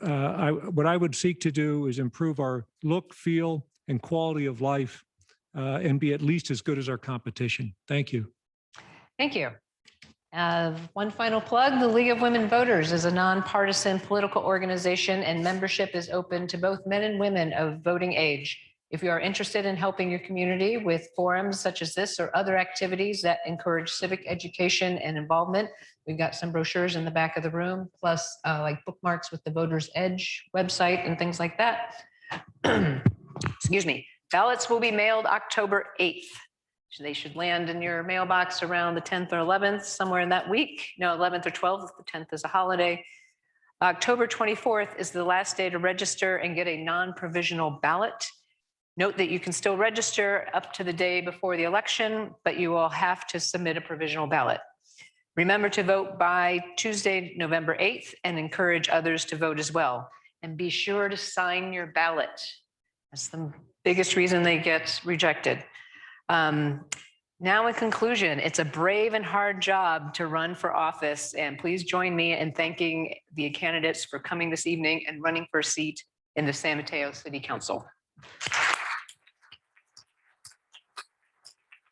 what I would seek to do is improve our look, feel, and quality of life and be at least as good as our competition. Thank you. Thank you. One final plug, the League of Women Voters is a nonpartisan political organization and membership is open to both men and women of voting age. If you are interested in helping your community with forums such as this or other activities that encourage civic education and involvement, we've got some brochures in the back of the room, plus like bookmarks with the Voters Edge website and things like that. Excuse me. Ballots will be mailed October 8th. They should land in your mailbox around the 10th or 11th, somewhere in that week. No, 11th or 12th, the 10th is a holiday. October 24th is the last day to register and get a non-provisional ballot. Note that you can still register up to the day before the election, but you will have to submit a provisional ballot. Remember to vote by Tuesday, November 8th, and encourage others to vote as well. And be sure to sign your ballot. That's the biggest reason they get rejected. Now in conclusion, it's a brave and hard job to run for office, and please join me in thanking the candidates for coming this evening and running for a seat in the San Mateo City Council.